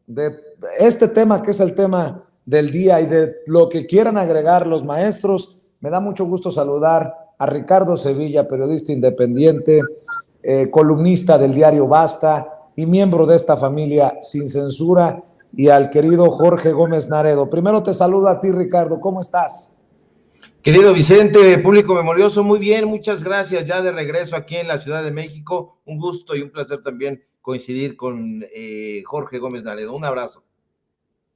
de este tema que es el tema del día y de lo que quieran agregar los maestros. Me da mucho gusto saludar a Ricardo Sevilla, periodista independiente, columnista del diario Basta y miembro de esta familia Sin Censura, y al querido Jorge Gómez Naredo. Primero te saludo a ti, Ricardo, ¿cómo estás? Querido Vicente, público memorioso, muy bien, muchas gracias, ya de regreso aquí en la Ciudad de México, un gusto y un placer también coincidir con Jorge Gómez Naredo, un abrazo.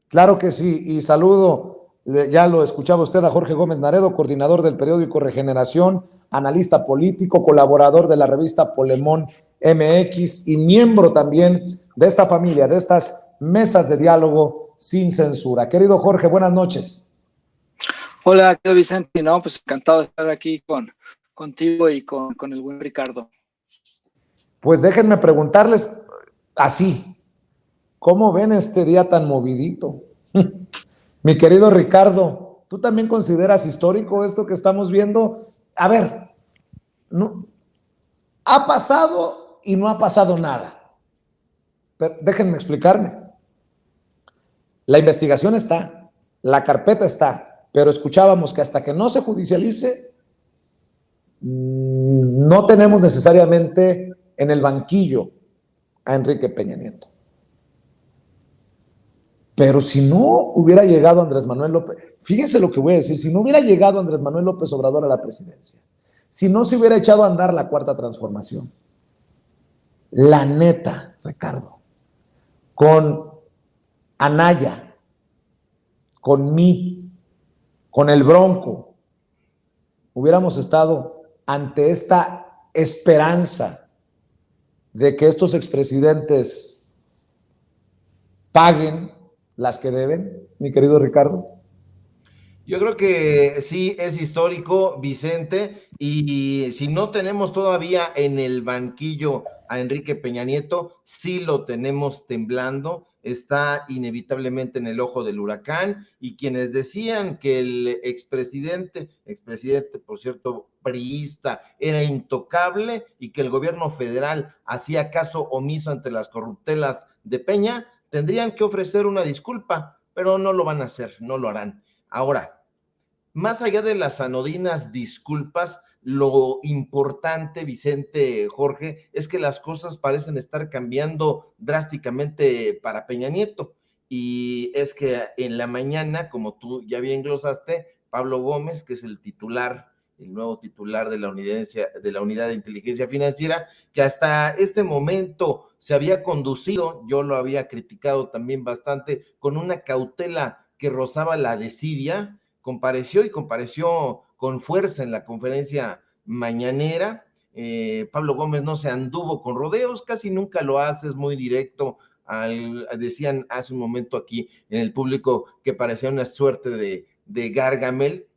Claro que sí, y saludo, ya lo escuchaba usted, a Jorge Gómez Naredo, coordinador del periódico Regeneración, analista político, colaborador de la revista Polemón MX y miembro también de esta familia, de estas mesas de diálogo sin censura. Querido Jorge, buenas noches. Hola, querido Vicente, no, pues encantado de estar aquí contigo y con el buen Ricardo. Pues déjenme preguntarles así, ¿cómo ven este día tan movidito? Mi querido Ricardo, ¿tú también consideras histórico esto que estamos viendo? A ver, no, ha pasado y no ha pasado nada. Pero déjenme explicarme. La investigación está, la carpeta está, pero escuchábamos que hasta que no se judicialice, no tenemos necesariamente en el banquillo a Enrique Peña Nieto. Pero si no hubiera llegado Andrés Manuel López, fíjense lo que voy a decir, si no hubiera llegado Andrés Manuel López Obrador a la presidencia, si no se hubiera echado a andar la cuarta transformación, la neta, Ricardo, con Anaya, con Meade, con el Bronco, hubiéramos estado ante esta esperanza de que estos expresidentes paguen las que deben, mi querido Ricardo. Yo creo que sí es histórico, Vicente, y si no tenemos todavía en el banquillo a Enrique Peña Nieto, sí lo tenemos temblando, está inevitablemente en el ojo del huracán, y quienes decían que el expresidente por cierto, priista, era intocable y que el gobierno federal hacía caso omiso ante las corruptelas de Peña, tendrían que ofrecer una disculpa, pero no lo van a hacer, no lo harán. Ahora, más allá de las anodinas disculpas, lo importante, Vicente, Jorge, es que las cosas parecen estar cambiando drásticamente para Peña Nieto. Y es que en la mañana, como tú ya bien glosaste, Pablo Gómez, que es el nuevo titular de la unidad de inteligencia financiera, que hasta este momento se había conducido, yo lo había criticado también bastante, con una cautela que rozaba la desidia, compareció con fuerza en la conferencia mañanera. Pablo Gómez no se anduvo con rodeos, casi nunca lo hace, es muy directo. Decían hace un momento aquí en el público que parecía una suerte de Gargamel,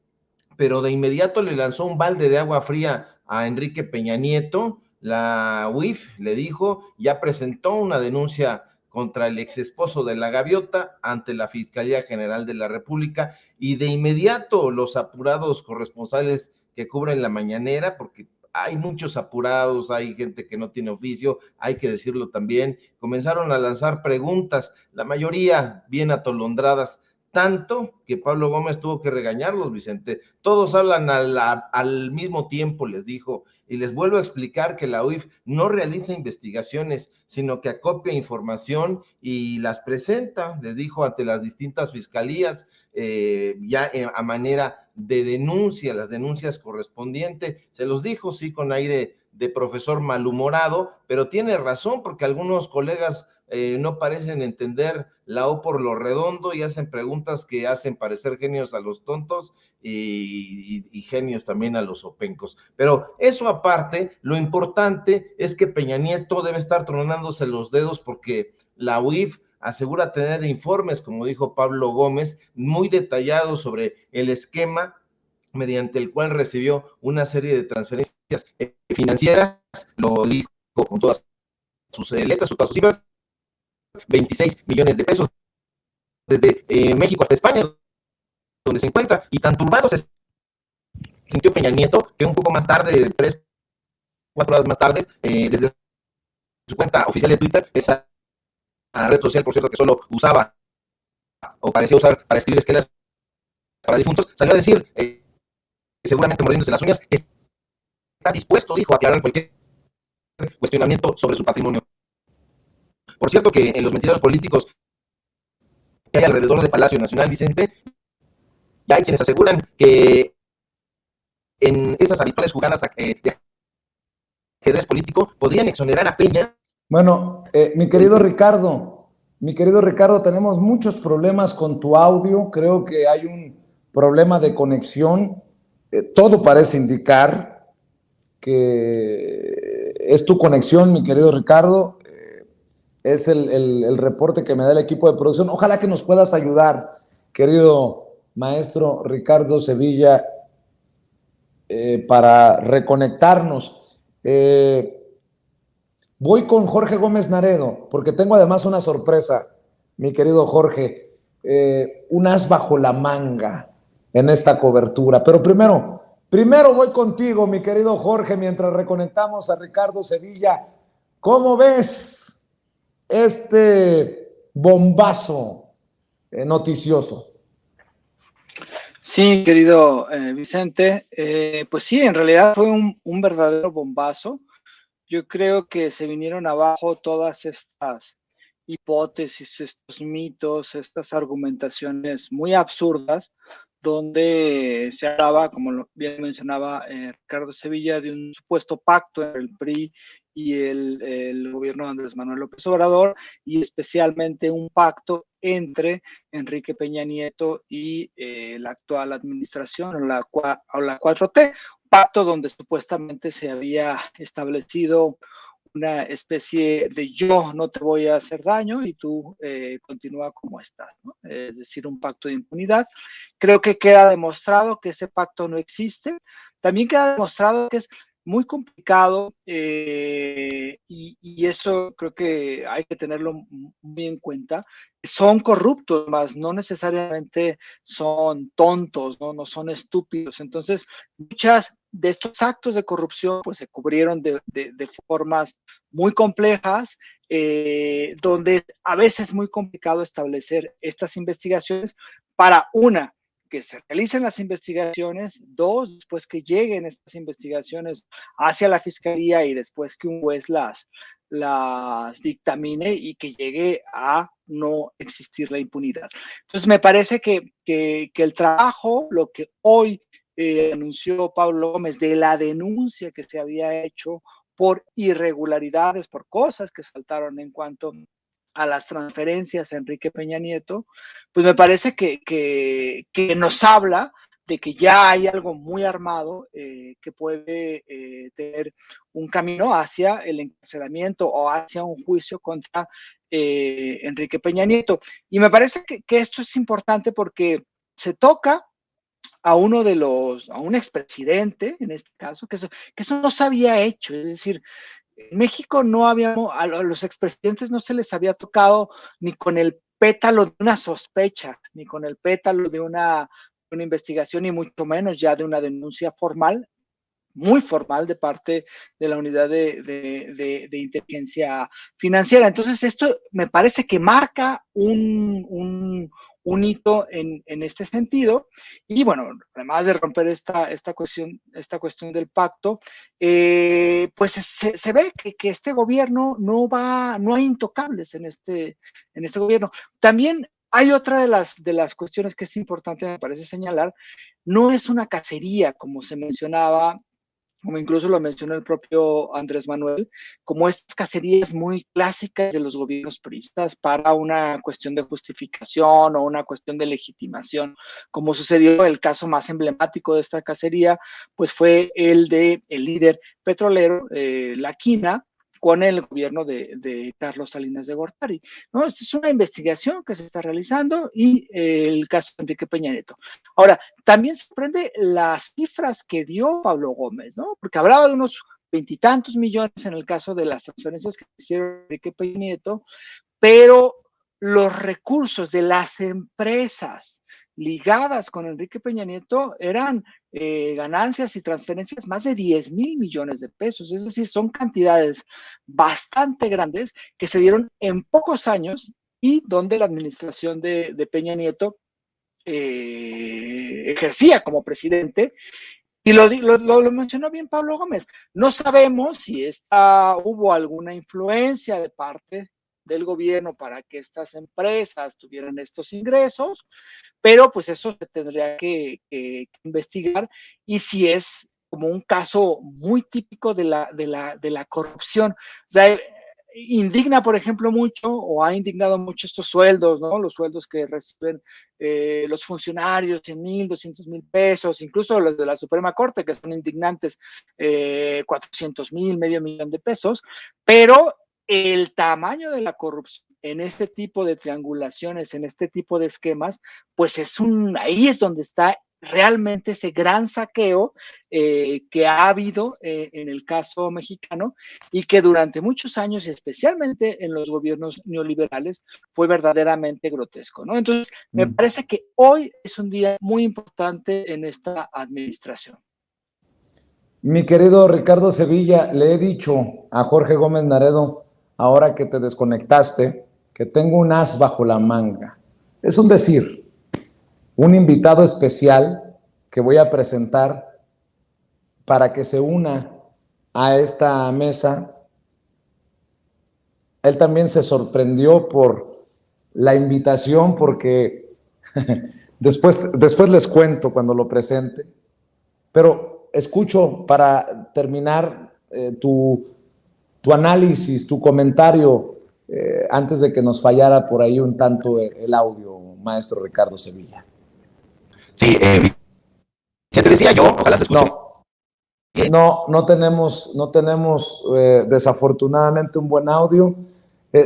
pero de inmediato le lanzó un balde de agua fría a Enrique Peña Nieto. La UIF le dijo, ya presentó una denuncia contra el ex esposo de la Gaviota ante la Fiscalía General de la República, y de inmediato los apurados corresponsales que cubren la mañanera, porque hay muchos apurados, hay gente que no tiene oficio, hay que decirlo también, comenzaron a lanzar preguntas, la mayoría bien atolondradas, tanto que Pablo Gómez tuvo que regañarlos, Vicente. Todos hablan al mismo tiempo, les dijo, y les vuelvo a explicar que la UIF no realiza investigaciones, sino que acopia información y las presenta, les dijo, ante las distintas fiscalías, ya a manera de denuncia, las denuncias correspondientes. Se los dijo, sí, con aire de profesor malhumorado, pero tiene razón, porque algunos colegas no parecen entender la O por lo redondo y hacen preguntas que hacen parecer genios a los tontos y genios también a los opencos. Pero eso aparte, lo importante es que Peña Nieto debe estar tronándose los dedos porque la UIF asegura tener informes, como dijo Pablo Gómez, muy detallados sobre el esquema mediante el cual recibió una serie de transferencias financieras, lo dijo con todas sus letras, todas sus cifras, 26 millones de pesos desde México hasta España, donde se encuentra, y tan turbado se sintió Peña Nieto que un poco más tarde, 3, 4 horas más tarde, desde su cuenta oficial de Twitter, esa red social, por cierto, que solo usaba o parecía usar para escribir esquelas para difuntos, salió a decir, seguramente mordiéndose las uñas, está dispuesto, dijo, a aclarar cualquier cuestionamiento sobre su patrimonio. Por cierto que en los mentideros políticos que hay alrededor del Palacio Nacional, Vicente, ya hay quienes aseguran que en esas habituales jugadas de ajedrez político podrían exonerar a Peña. Bueno, mi querido Ricardo, tenemos muchos problemas con tu audio. Creo que hay un problema de conexión. Todo parece indicar que es tu conexión, mi querido Ricardo. Es el reporte que me da el equipo de producción. Ojalá que nos puedas ayudar, querido maestro Ricardo Sevilla, para reconectarnos. Voy con Jorge Gómez Naredo, porque tengo además una sorpresa, mi querido Jorge, un as bajo la manga en esta cobertura. Pero primero voy contigo, mi querido Jorge, mientras reconectamos a Ricardo Sevilla. ¿Cómo ves este bombazo noticioso? Sí, querido Vicente, pues sí, en realidad fue un verdadero bombazo. Yo creo que se vinieron abajo todas estas hipótesis, estos mitos, estas argumentaciones muy absurdas, donde se hablaba, como bien mencionaba Ricardo Sevilla, de un supuesto pacto entre el PRI y el gobierno de Andrés Manuel López Obrador, y especialmente un pacto entre Enrique Peña Nieto y la actual administración o la 4T, pacto donde supuestamente se había establecido una especie de yo no te voy a hacer daño y tú continúa como estás, ¿no? Es decir, un pacto de impunidad. Creo que queda demostrado que ese pacto no existe. También queda demostrado que es muy complicado y esto creo que hay que tenerlo muy en cuenta. Son corruptos, más no necesariamente son tontos, no son estúpidos. Entonces, muchas de estos actos de corrupción pues se cubrieron de formas muy complejas, donde a veces es muy complicado establecer estas investigaciones para una, que se realicen las investigaciones, dos, después que lleguen estas investigaciones hacia la fiscalía y después que un juez las dictamine y que llegue a no existir la impunidad. Entonces me parece que el trabajo, lo que hoy anunció Pablo Gómez de la denuncia que se había hecho por irregularidades, por cosas que saltaron en cuanto a las transferencias a Enrique Peña Nieto, pues me parece que nos habla de que ya hay algo muy armado que puede tener un camino hacia el encarcelamiento o hacia un juicio contra Enrique Peña Nieto. Y me parece que esto es importante porque se toca a un expresidente, en este caso, que eso no se había hecho. Es decir, en México no habíamos, a los expresidentes no se les había tocado ni con el pétalo de una sospecha, ni con el pétalo de una investigación, ni mucho menos ya de una denuncia formal, muy formal de parte de la unidad de inteligencia financiera. Entonces, esto me parece que marca un hito en este sentido. Y bueno, además de romper esta cuestión del pacto, pues se ve que este gobierno no hay intocables en este gobierno. También hay otra de las cuestiones que es importante, me parece señalar, no es una cacería, como se mencionaba, como incluso lo mencionó el propio Andrés Manuel, como estas cacerías muy clásicas de los gobiernos priistas para una cuestión de justificación o una cuestión de legitimación, como sucedió el caso más emblemático de esta cacería, pues fue el de el líder petrolero, La Quina, con el gobierno de Carlos Salinas de Gortari, ¿no? Esta es una investigación que se está realizando y el caso de Enrique Peña Nieto. Ahora, también sorprende las cifras que dio Pablo Gómez, ¿no? Porque hablaba de unos 20 millones en el caso de las transferencias que hicieron Enrique Peña Nieto, pero los recursos de las empresas ligadas con Enrique Peña Nieto eran ganancias y transferencias más de 10,000 millones de pesos. Es decir, son cantidades bastante grandes que se dieron en pocos años y donde la administración de Peña Nieto ejercía como presidente. Y lo mencionó bien Pablo Gómez. No sabemos si hubo alguna influencia de parte del gobierno para que estas empresas tuvieran estos ingresos, pero pues eso se tendría que investigar, y si es como un caso muy típico de la corrupción. O sea, indigna, por ejemplo, mucho, o ha indignado mucho estos sueldos, ¿no? Los sueldos que reciben los funcionarios, 100,000, 200,000 pesos, incluso los de la Suprema Corte, que son indignantes, 400,000, medio millón de pesos, pero el tamaño de la corrupción en este tipo de triangulaciones, en este tipo de esquemas, pues ahí es donde está realmente ese gran saqueo que ha habido en el caso mexicano, y que durante muchos años, y especialmente en los gobiernos neoliberales, fue verdaderamente grotesco, ¿no? Entonces, me parece que hoy es un día muy importante en esta administración. Mi querido Ricardo Sevilla, le he dicho a Jorge Gómez Naredo, ahora que te desconectaste, que tengo un as bajo la manga. Es un decir, un invitado especial que voy a presentar para que se una a esta mesa. Él también se sorprendió por la invitación, porque después les cuento cuando lo presente, pero escucho para terminar tu análisis, tu comentario, antes de que nos fallara por ahí un tanto el audio, maestro Ricardo Sevilla. Sí, te decía yo, ojalá se escuche. No tenemos desafortunadamente un buen audio.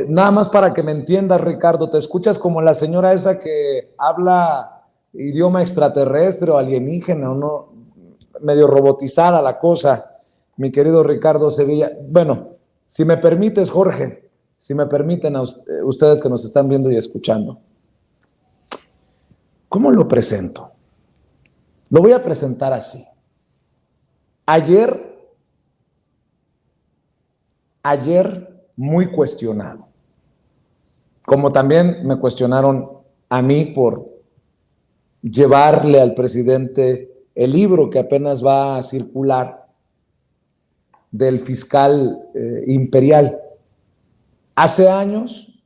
Nada más para que me entiendas, Ricardo, ¿te escuchas como la señora esa que habla idioma extraterrestre o alienígena, o no? Medio robotizada la cosa, mi querido Ricardo Sevilla. Bueno, si me permites, Jorge, si me permiten a ustedes que nos están viendo y escuchando, ¿cómo lo presento? Lo voy a presentar así. Ayer muy cuestionado, como también me cuestionaron a mí por llevarle al presidente el libro que apenas va a circular del fiscal imperial. Hace años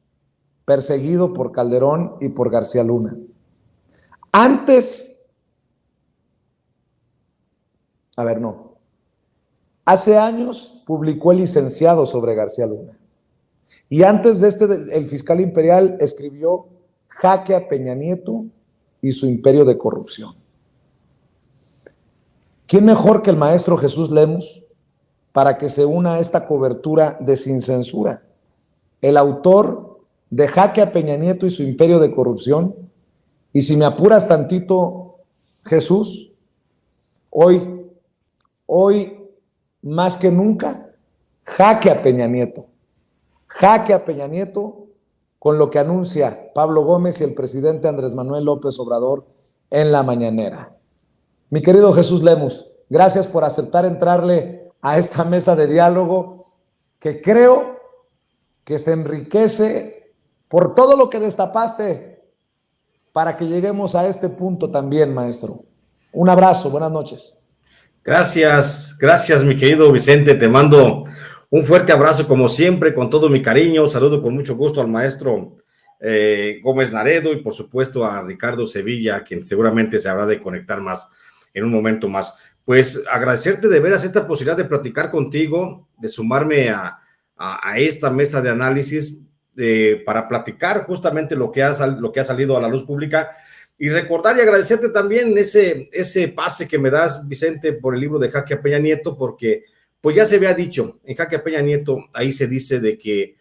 perseguido por Calderón y por García Luna. Hace años publicó El Licenciado sobre García Luna. Y antes de el fiscal imperial escribió Jaque a Peña Nieto y su imperio de corrupción. ¿Quién mejor que el maestro Jesús Lemus para que se una a esta cobertura de Sin Censura? El autor de Jaque a Peña Nieto y su imperio de corrupción. Y si me apuras tantito, Jesús, hoy más que nunca, jaque a Peña Nieto. Jaque a Peña Nieto con lo que anuncia Pablo Gómez y el presidente Andrés Manuel López Obrador en la mañanera. Mi querido Jesús Lemus, gracias por aceptar entrarle a esta mesa de diálogo que creo que se enriquece por todo lo que destapaste para que lleguemos a este punto también, maestro. Un abrazo, buenas noches. Gracias, mi querido Vicente, te mando un fuerte abrazo como siempre, con todo mi cariño. Saludo con mucho gusto al maestro Gómez Naredo y por supuesto a Ricardo Sevilla, quien seguramente se habrá de conectar más en un momento más. Pues agradecerte de veras esta posibilidad de platicar contigo, de sumarme a esta mesa de análisis para platicar justamente lo que ha salido a la luz pública. Y recordar y agradecerte también ese pase que me das, Vicente, por el libro de Jaque a Peña Nieto, porque pues ya se había dicho, en Jaque a Peña Nieto, ahí se dice de que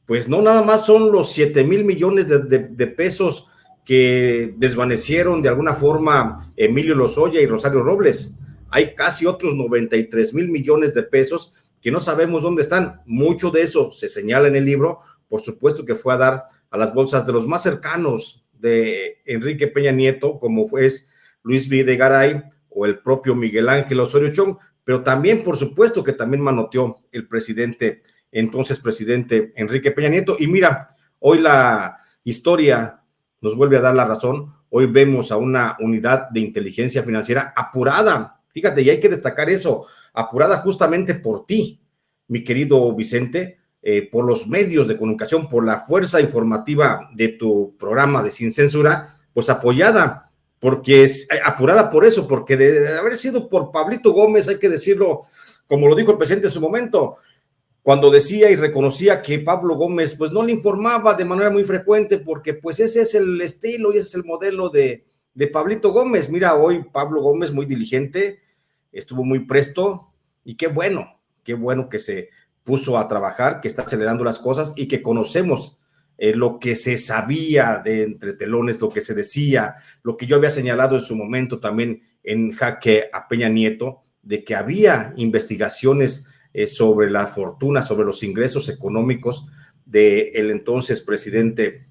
pues no nada más son los 7,000 millones de pesos que desvanecieron de alguna forma Emilio Lozoya y Rosario Robles, hay casi otros 93,000 millones de pesos que no sabemos dónde están. Mucho de eso se señala en el libro, por supuesto que fue a dar a las bolsas de los más cercanos de Enrique Peña Nieto, como es Luis Videgaray o el propio Miguel Ángel Osorio Chong, pero también, por supuesto, que también manoteó el presidente, entonces presidente Enrique Peña Nieto. Y mira, hoy la historia nos vuelve a dar la razón. Hoy vemos a una unidad de inteligencia financiera apurada, fíjate, y hay que destacar eso, apurada justamente por ti, mi querido Vicente, por los medios de comunicación, por la fuerza informativa de tu programa de Sin Censura, pues apoyada, porque es apurada por eso, porque de haber sido por Pablito Gómez, hay que decirlo, como lo dijo el presidente en su momento, cuando decía y reconocía que Pablo Gómez pues no le informaba de manera muy frecuente, porque pues ese es el estilo y ese es el modelo de Pablito Gómez. Mira, hoy Pablo Gómez muy diligente, estuvo muy presto, y qué bueno que se puso a trabajar, que está acelerando las cosas y que conocemos lo que se sabía de entre telones, lo que se decía, lo que yo había señalado en su momento también en Jaque a Peña Nieto, de que había investigaciones sobre la fortuna, sobre los ingresos económicos del entonces presidente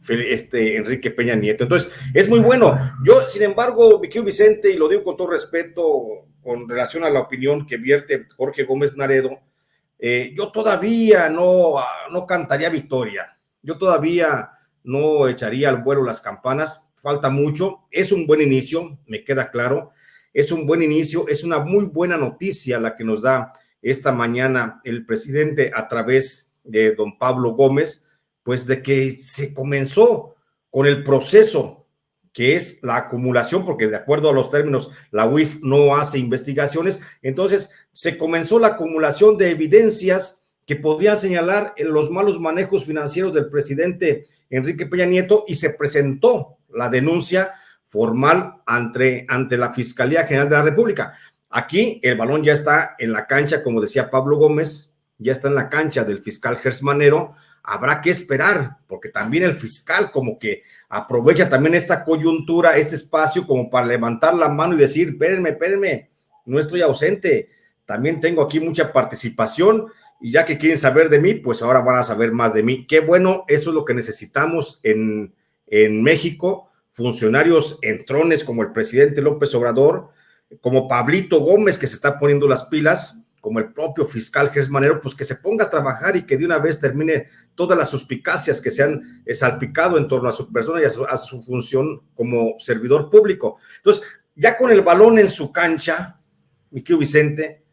Enrique Peña Nieto. Entonces, es muy bueno. Yo, sin embargo, mi querido Vicente, y lo digo con todo respeto con relación a la opinión que vierte Jorge Gómez Naredo, yo todavía no cantaría victoria. Yo todavía no echaría al vuelo las campanas. Falta mucho. Es un buen inicio, me queda claro. Es un buen inicio, es una muy buena noticia la que nos da esta mañana el presidente a través de don Pablo Gómez, pues de que se comenzó con el proceso que es la acumulación, porque de acuerdo a los términos, la UIF no hace investigaciones, entonces se comenzó la acumulación de evidencias que podrían señalar los malos manejos financieros del presidente Enrique Peña Nieto, y se presentó la denuncia formal ante la Fiscalía General de la República. Aquí el balón ya está en la cancha, como decía Pablo Gómez, ya está en la cancha del fiscal Gers Manero. Habrá que esperar, porque también el fiscal como que aprovecha también esta coyuntura, este espacio, como para levantar la mano y decir, espérenme, no estoy ausente, también tengo aquí mucha participación, y ya que quieren saber de mí, pues ahora van a saber más de mí. Qué bueno, eso es lo que necesitamos en México, funcionarios entrones como el presidente López Obrador, como Pablito Gómez, que se está poniendo las pilas, como el propio fiscal Gers Manero, pues que se ponga a trabajar y que de una vez termine todas las suspicacias que se han salpicado en torno a su persona y a su función como servidor público. Entonces, ya con el balón en su cancha, mi querido Vicente,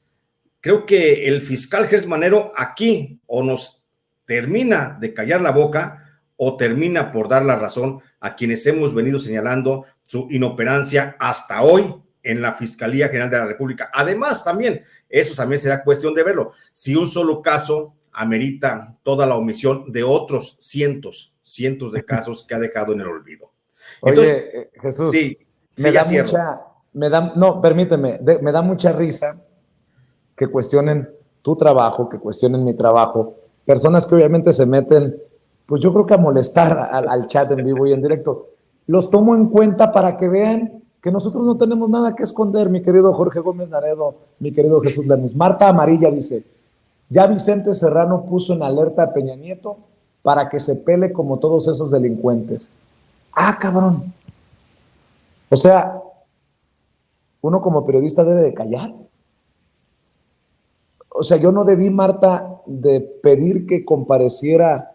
creo que el fiscal Gers Manero aquí o nos termina de callar la boca o termina por dar la razón a quienes hemos venido señalando su inoperancia hasta hoy en la Fiscalía General de la República. Además, también, eso también será cuestión de verlo, si un solo caso amerita toda la omisión de otros cientos de casos que ha dejado en el olvido. Entonces, oye, Jesús, sí, me da mucha risa que cuestionen tu trabajo, que cuestionen mi trabajo, personas que obviamente se meten, pues yo creo que a molestar al chat en vivo y en directo. Los tomo en cuenta para que vean que nosotros no tenemos nada que esconder, mi querido Jorge Gómez Naredo, mi querido Jesús Lemus. Marta Amarilla dice, ya Vicente Serrano puso en alerta a Peña Nieto para que se pele como todos esos delincuentes. Ah, cabrón. O sea, uno como periodista debe de callar. O sea, yo no debí, Marta, de pedir que compareciera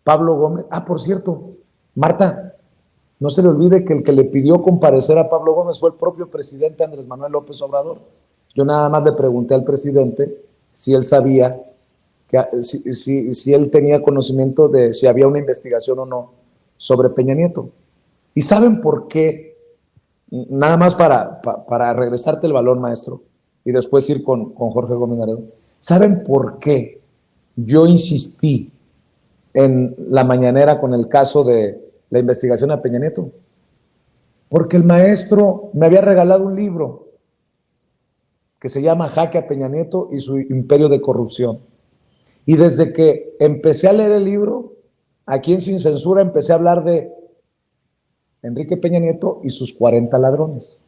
Pablo Gómez. Ah, por cierto, Marta, no se le olvide que el que le pidió comparecer a Pablo Gómez fue el propio presidente Andrés Manuel López Obrador. Yo nada más le pregunté al presidente si él sabía, si él tenía conocimiento de si había una investigación o no sobre Peña Nieto. ¿Y saben por qué? Nada más para regresarte el balón, maestro, y después ir con Jorge Gómez Naredo. ¿Saben por qué yo insistí en la mañanera con el caso de la investigación a Peña Nieto? Porque el maestro me había regalado un libro que se llama Jaque a Peña Nieto y su imperio de corrupción. Y desde que empecé a leer el libro, aquí en Sin Censura empecé a hablar de Enrique Peña Nieto y sus 40 ladrones.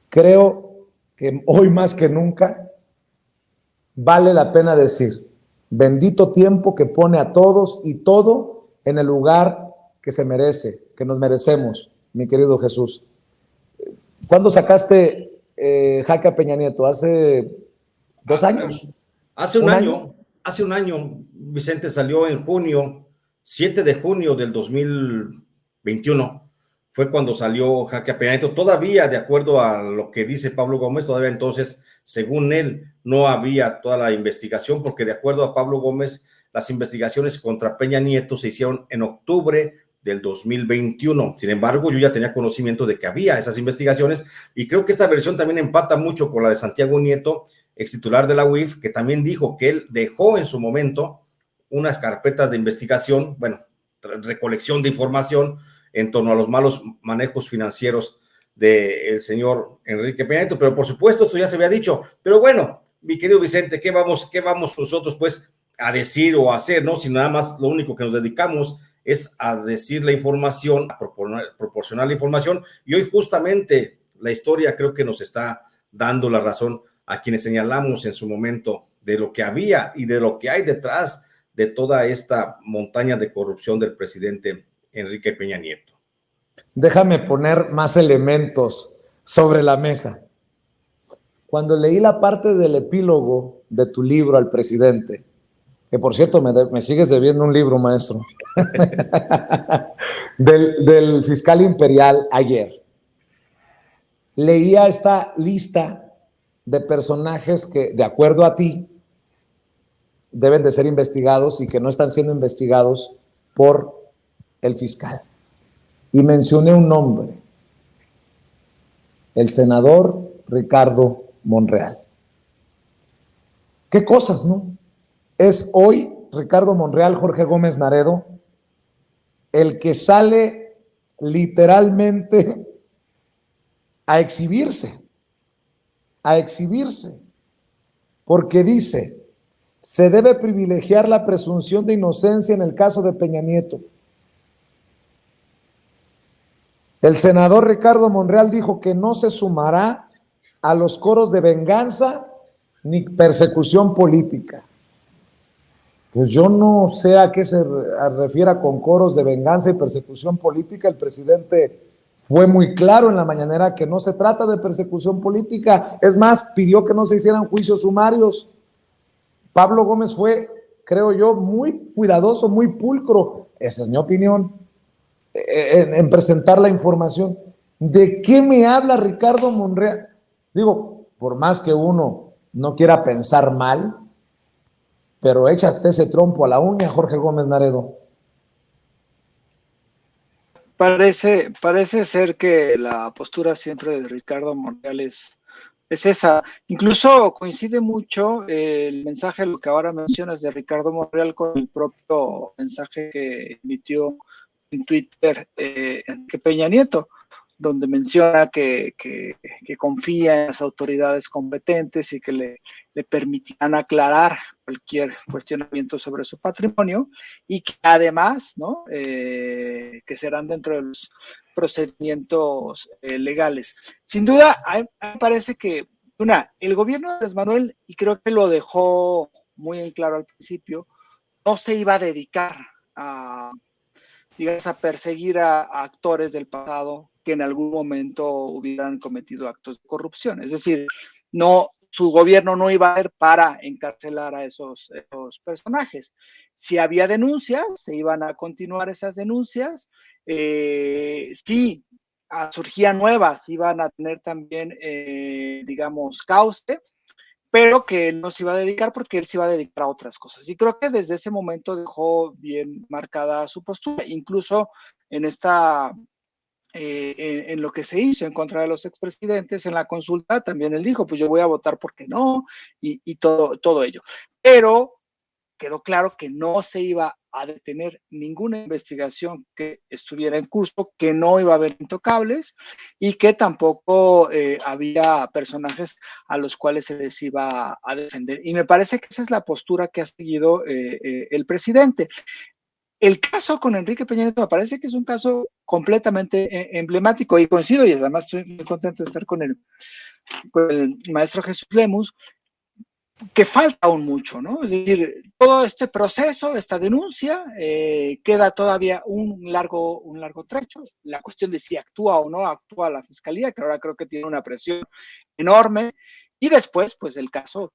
Creo que hoy más que nunca vale la pena decir, bendito tiempo que pone a todos y todo en el lugar que se merece, que nos merecemos, mi querido Jesús. ¿Cuándo sacaste jaque a Peña Nieto? ¿Hace 2 años? Hace un año, Vicente, salió en junio, 7 de junio del 2021, fue cuando salió jaque a Peña Nieto. Todavía, de acuerdo a lo que dice Pablo Gómez, todavía entonces, según él, no había toda la investigación, porque de acuerdo a Pablo Gómez, las investigaciones contra Peña Nieto se hicieron en octubre del 2021. Sin embargo, yo ya tenía conocimiento de que había esas investigaciones, y creo que esta versión también empata mucho con la de Santiago Nieto, ex titular de la UIF, que también dijo que él dejó en su momento unas carpetas de investigación, bueno, recolección de información en torno a los malos manejos financieros del señor Enrique Peña Nieto, pero por supuesto esto ya se había dicho. Pero bueno, mi querido Vicente, ¿qué vamos nosotros pues a decir o a hacer, no? Si nada más lo único que nos dedicamos es a decir la información, a proporcionar la información, y hoy justamente la historia creo que nos está dando la razón a quienes señalamos en su momento de lo que había y de lo que hay detrás de toda esta montaña de corrupción del presidente Enrique Peña Nieto. Déjame poner más elementos sobre la mesa. Cuando leí la parte del epílogo de tu libro al presidente, que por cierto me sigues debiendo un libro, maestro, del fiscal imperial ayer, leía esta lista de personajes que, de acuerdo a ti, deben de ser investigados y que no están siendo investigados por el fiscal. Y mencioné un nombre, el senador Ricardo Monreal. ¿Qué cosas, no? Es hoy Ricardo Monreal, Jorge Gómez Naredo, el que sale literalmente a exhibirse, porque dice, se debe privilegiar la presunción de inocencia en el caso de Peña Nieto. El senador Ricardo Monreal dijo que no se sumará a los coros de venganza ni persecución política. Pues yo no sé a qué se refiera con coros de venganza y persecución política. El presidente fue muy claro en la mañanera que no se trata de persecución política. Es más, pidió que no se hicieran juicios sumarios. Pablo Gómez fue, creo yo, muy cuidadoso, muy pulcro, esa es mi opinión, en presentar la información. ¿De qué me habla Ricardo Monreal? Digo, por más que uno no quiera pensar mal, pero échate ese trompo a la uña, Jorge Gómez Naredo. Parece ser que la postura siempre de Ricardo Monreal es esa. Incluso coincide mucho el mensaje, lo que ahora mencionas de Ricardo Monreal, con el propio mensaje que emitió en Twitter Enrique Peña Nieto, donde menciona que confía en las autoridades competentes y que le permitirán aclarar cualquier cuestionamiento sobre su patrimonio, y que además, ¿no? Que serán dentro de los procedimientos legales. Sin duda, a mí me parece que, el gobierno de Andrés Manuel, y creo que lo dejó muy en claro al principio, no se iba a dedicar a, digamos, a perseguir a actores del pasado que en algún momento hubieran cometido actos de corrupción. Es decir, su gobierno no iba a ir para encarcelar a esos personajes. Si había denuncias, se iban a continuar esas denuncias. Si surgían nuevas, iban a tener también, digamos, cauce, pero que él no se iba a dedicar porque él se iba a dedicar a otras cosas. Y creo que desde ese momento dejó bien marcada su postura, incluso en en lo que se hizo en contra de los expresidentes en la consulta, también él dijo, pues yo voy a votar porque no, y todo ello. Pero quedó claro que no se iba a detener ninguna investigación que estuviera en curso, que no iba a haber intocables y que tampoco había personajes a los cuales se les iba a defender. Y me parece que esa es la postura que ha seguido el presidente. El caso con Enrique Peña Nieto me parece que es un caso completamente emblemático, y coincido, y además estoy muy contento de estar con el maestro Jesús Lemus, que falta aún mucho, ¿no? Es decir, todo este proceso, esta denuncia, queda todavía un largo trecho. La cuestión de si actúa o no actúa la Fiscalía, que ahora creo que tiene una presión enorme, y después, pues el caso,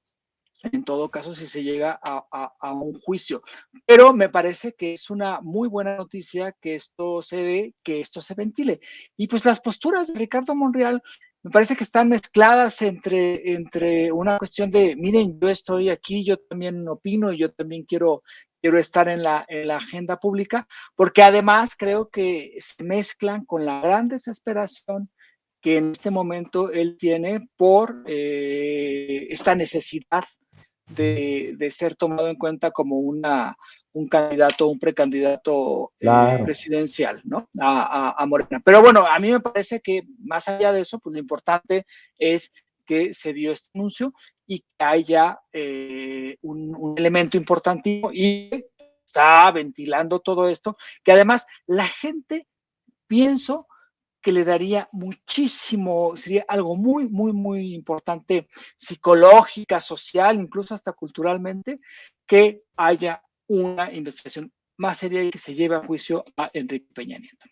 en todo caso, si se llega a un juicio. Pero me parece que es una muy buena noticia que esto se dé, que esto se ventile. Y pues las posturas de Ricardo Monreal me parece que están mezcladas entre una cuestión de, miren, yo estoy aquí, yo también opino, yo también quiero estar en la agenda pública, porque además creo que se mezclan con la gran desesperación que en este momento él tiene por esta necesidad de ser tomado en cuenta como un candidato, un precandidato Claro. presidencial, ¿no? A Morena. Pero bueno, a mí me parece que más allá de eso, pues lo importante es que se dio este anuncio y que haya un elemento importantísimo y está ventilando todo esto, que además la gente, pienso, que le daría muchísimo, sería algo muy, muy, muy importante, psicológica, social, incluso hasta culturalmente, que haya una investigación más seria y que se lleve a juicio a Enrique Peña Nieto.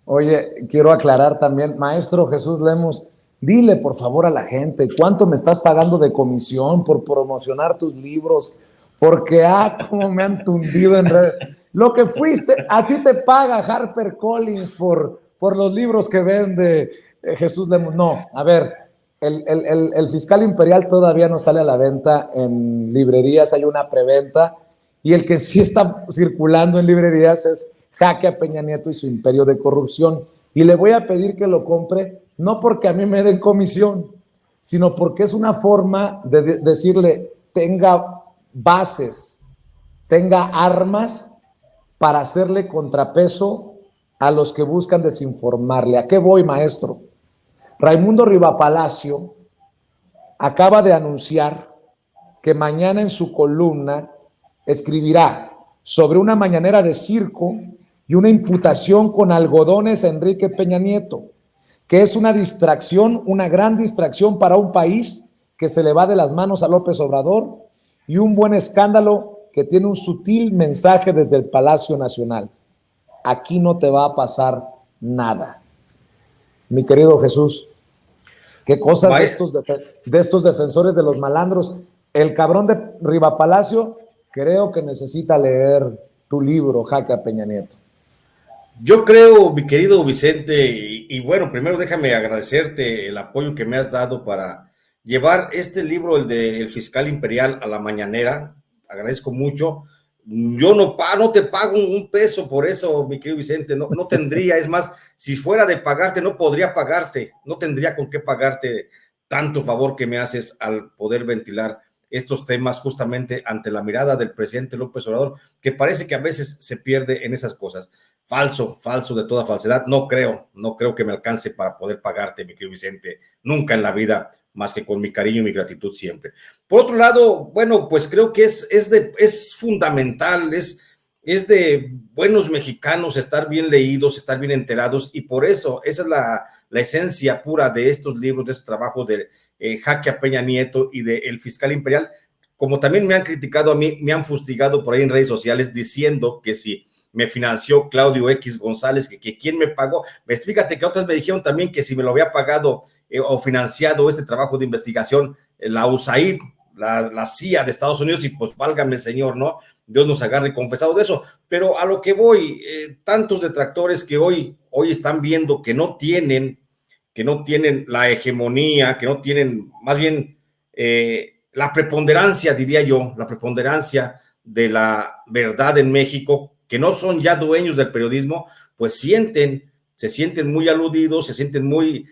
Oye, quiero aclarar también, maestro Jesús Lemos, dile por favor a la gente, ¿cuánto me estás pagando de comisión por promocionar tus libros? Porque, cómo me han tundido en redes. Lo que fuiste, a ti te paga HarperCollins por los libros que vende Jesús Lemos. No, a ver, el Fiscal Imperial todavía no sale a la venta en librerías, hay una preventa, y el que sí está circulando en librerías es Jaque a Peña Nieto y su imperio de corrupción. Y le voy a pedir que lo compre, no porque a mí me den comisión, sino porque es una forma de decirle, tenga bases, tenga armas para hacerle contrapeso a los que buscan desinformarle. ¿A qué voy, maestro? Raimundo Rivapalacio acaba de anunciar que mañana en su columna escribirá sobre una mañanera de circo y una imputación con algodones a Enrique Peña Nieto, que es una distracción, una gran distracción para un país que se le va de las manos a López Obrador, y un buen escándalo que tiene un sutil mensaje desde el Palacio Nacional. Aquí no te va a pasar nada. Mi querido Jesús, qué cosas de estos defensores de los malandros. El cabrón de Rivapalacio creo que necesita leer tu libro, Jaque a Peña Nieto. Yo creo, mi querido Vicente, y bueno, primero déjame agradecerte el apoyo que me has dado para llevar este libro, el de El Fiscal Imperial, a la mañanera. Agradezco mucho. Yo no te pago un peso por eso, mi querido Vicente, no tendría, es más, si fuera de pagarte, no podría pagarte, no tendría con qué pagarte tanto favor que me haces al poder ventilar estos temas justamente ante la mirada del presidente López Obrador, que parece que a veces se pierde en esas cosas. Falso de toda falsedad, no creo que me alcance para poder pagarte, mi querido Vicente, nunca en la vida, más que con mi cariño y mi gratitud siempre. Por otro lado, bueno, pues creo que es fundamental, es de buenos mexicanos estar bien leídos, estar bien enterados, y por eso, esa es la esencia pura de estos libros, de estos trabajos de Jaque a Peña Nieto y de El Fiscal Imperial. Como también me han criticado a mí, me han fustigado por ahí en redes sociales diciendo que si me financió Claudio X González, que quién me pagó. Fíjate que otras me dijeron también que si me lo había pagado o financiado este trabajo de investigación, la USAID, la CIA de Estados Unidos, y pues válgame el Señor, ¿no? Dios nos agarre confesado de eso. Pero a lo que voy, tantos detractores que hoy están viendo que no tienen la hegemonía, que no tienen, más bien, la preponderancia, diría yo, la preponderancia de la verdad en México, que no son ya dueños del periodismo, pues se sienten muy aludidos, se sienten muy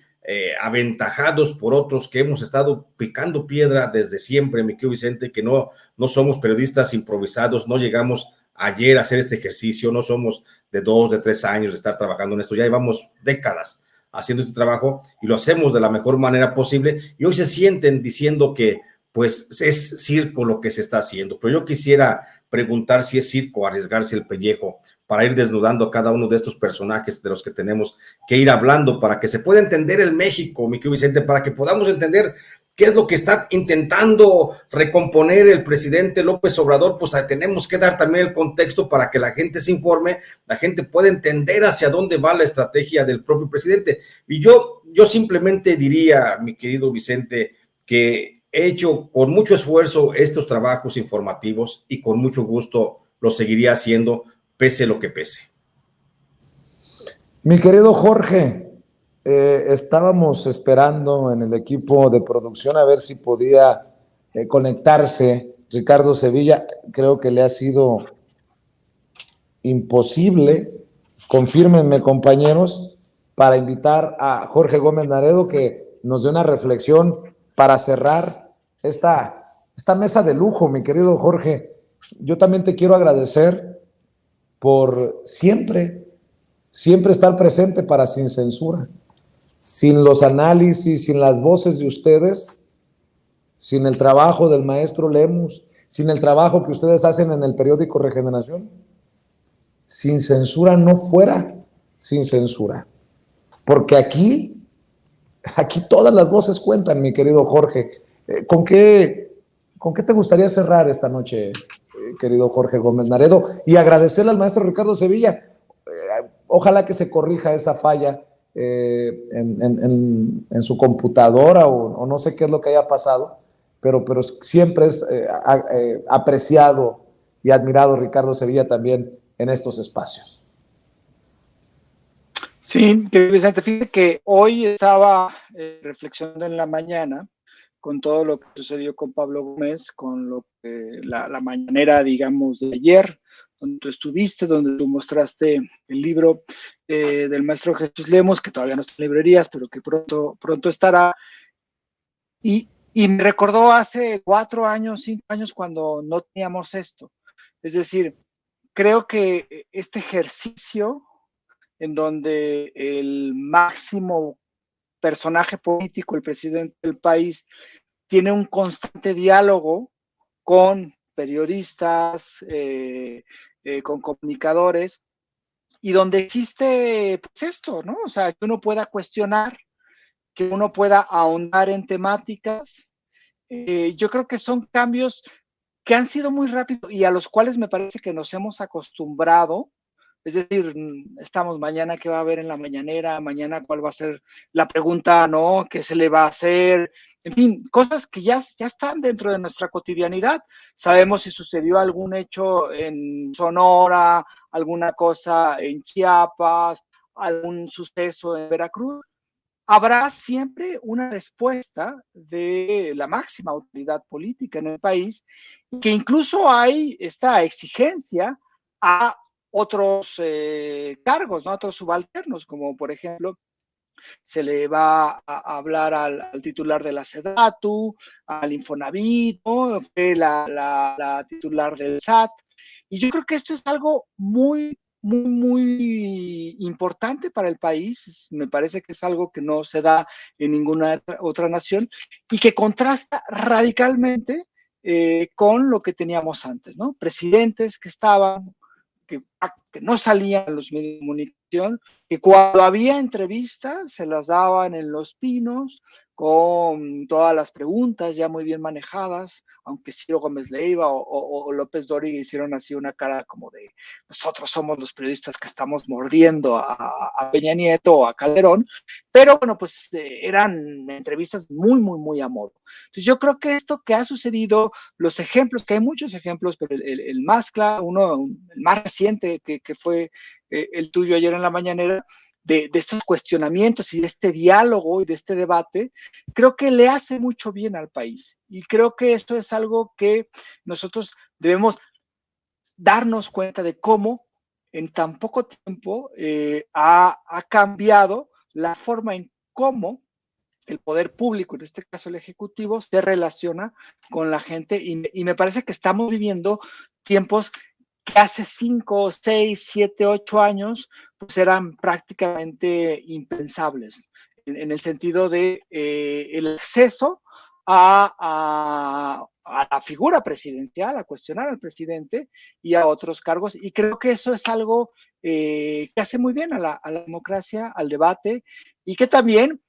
aventajados por otros que hemos estado picando piedra desde siempre, mi querido Vicente, que no somos periodistas improvisados, no llegamos ayer a hacer este ejercicio, no somos de 2, de 3 años de estar trabajando en esto, ya llevamos décadas haciendo este trabajo y lo hacemos de la mejor manera posible, y hoy se sienten diciendo que pues es circo lo que se está haciendo. Pero yo quisiera preguntar si es circo arriesgarse el pellejo para ir desnudando a cada uno de estos personajes de los que tenemos que ir hablando para que se pueda entender el México, mi querido Vicente, para que podamos entender qué es lo que está intentando recomponer el presidente López Obrador, pues tenemos que dar también el contexto para que la gente se informe, la gente pueda entender hacia dónde va la estrategia del propio presidente. Y yo simplemente diría, mi querido Vicente, que he hecho con mucho esfuerzo estos trabajos informativos y con mucho gusto lo seguiría haciendo, pese lo que pese. Mi querido Jorge, estábamos esperando en el equipo de producción a ver si podía conectarse Ricardo Sevilla. Creo que le ha sido imposible. Confírmenme, compañeros, para invitar a Jorge Gómez Naredo que nos dé una reflexión para cerrar esta mesa de lujo, mi querido Jorge. Yo también te quiero agradecer por siempre estar presente para Sin Censura. Sin los análisis, sin las voces de ustedes, sin el trabajo del maestro Lemus, sin el trabajo que ustedes hacen en el periódico Regeneración, Sin Censura no fuera Sin Censura. Porque aquí todas las voces cuentan, mi querido Jorge. ¿Con qué te gustaría cerrar esta noche, querido Jorge Gómez Naredo? Y agradecerle al maestro Ricardo Sevilla. Ojalá que se corrija esa falla en su computadora o no sé qué es lo que haya pasado, pero siempre es apreciado y admirado Ricardo Sevilla también en estos espacios. Sí, Vicente, fíjate que hoy estaba reflexionando en la mañana con todo lo que sucedió con Pablo Gómez, con lo que la mañanera, digamos, de ayer, donde tú estuviste, donde tú mostraste el libro del maestro Jesús Lemos, que todavía no está en librerías, pero que pronto estará. Y me recordó hace 4 años, 5 años, cuando no teníamos esto. Es decir, creo que este ejercicio en donde el máximo personaje político, el presidente del país, tiene un constante diálogo con periodistas, con comunicadores, y donde existe pues esto, ¿no? O sea, que uno pueda cuestionar, que uno pueda ahondar en temáticas. Yo creo que son cambios que han sido muy rápidos y a los cuales me parece que nos hemos acostumbrado. Es decir, estamos mañana, ¿qué va a haber en la mañanera? Mañana, ¿cuál va a ser la pregunta, no? ¿Qué se le va a hacer? En fin, cosas que ya están dentro de nuestra cotidianidad. Sabemos si sucedió algún hecho en Sonora, alguna cosa en Chiapas, algún suceso en Veracruz. Habrá siempre una respuesta de la máxima autoridad política en el país, que incluso hay esta exigencia a otros cargos, ¿no? A otros subalternos, como por ejemplo, se le va a hablar al titular de la SEDATU, al Infonavit, ¿no? Fue la titular del SAT. Y yo creo que esto es algo muy importante para el país. Me parece que es algo que no se da en ninguna otra nación y que contrasta radicalmente con lo que teníamos antes, ¿no? Presidentes que estaban, que no salían en los medios de comunicación, que cuando había entrevistas se las daban en Los Pinos, con todas las preguntas ya muy bien manejadas, aunque Ciro Gómez Leiva o López Dóriga hicieron así una cara como de nosotros somos los periodistas que estamos mordiendo a Peña Nieto o a Calderón, pero bueno, pues eran entrevistas muy a modo. Entonces yo creo que esto que ha sucedido, los ejemplos, que hay muchos ejemplos, pero el más claro, el más reciente que fue el tuyo ayer en la mañanera, de estos cuestionamientos y de este diálogo y de este debate, creo que le hace mucho bien al país. Y creo que esto es algo que nosotros debemos darnos cuenta de cómo en tan poco tiempo ha cambiado la forma en cómo el poder público, en este caso el Ejecutivo, se relaciona con la gente y me parece que estamos viviendo tiempos que hace 5, 6, 7, 8 años pues eran prácticamente impensables, en el sentido de el acceso a la figura presidencial, a cuestionar al presidente y a otros cargos, y creo que eso es algo que hace muy bien a la democracia, al debate, y que también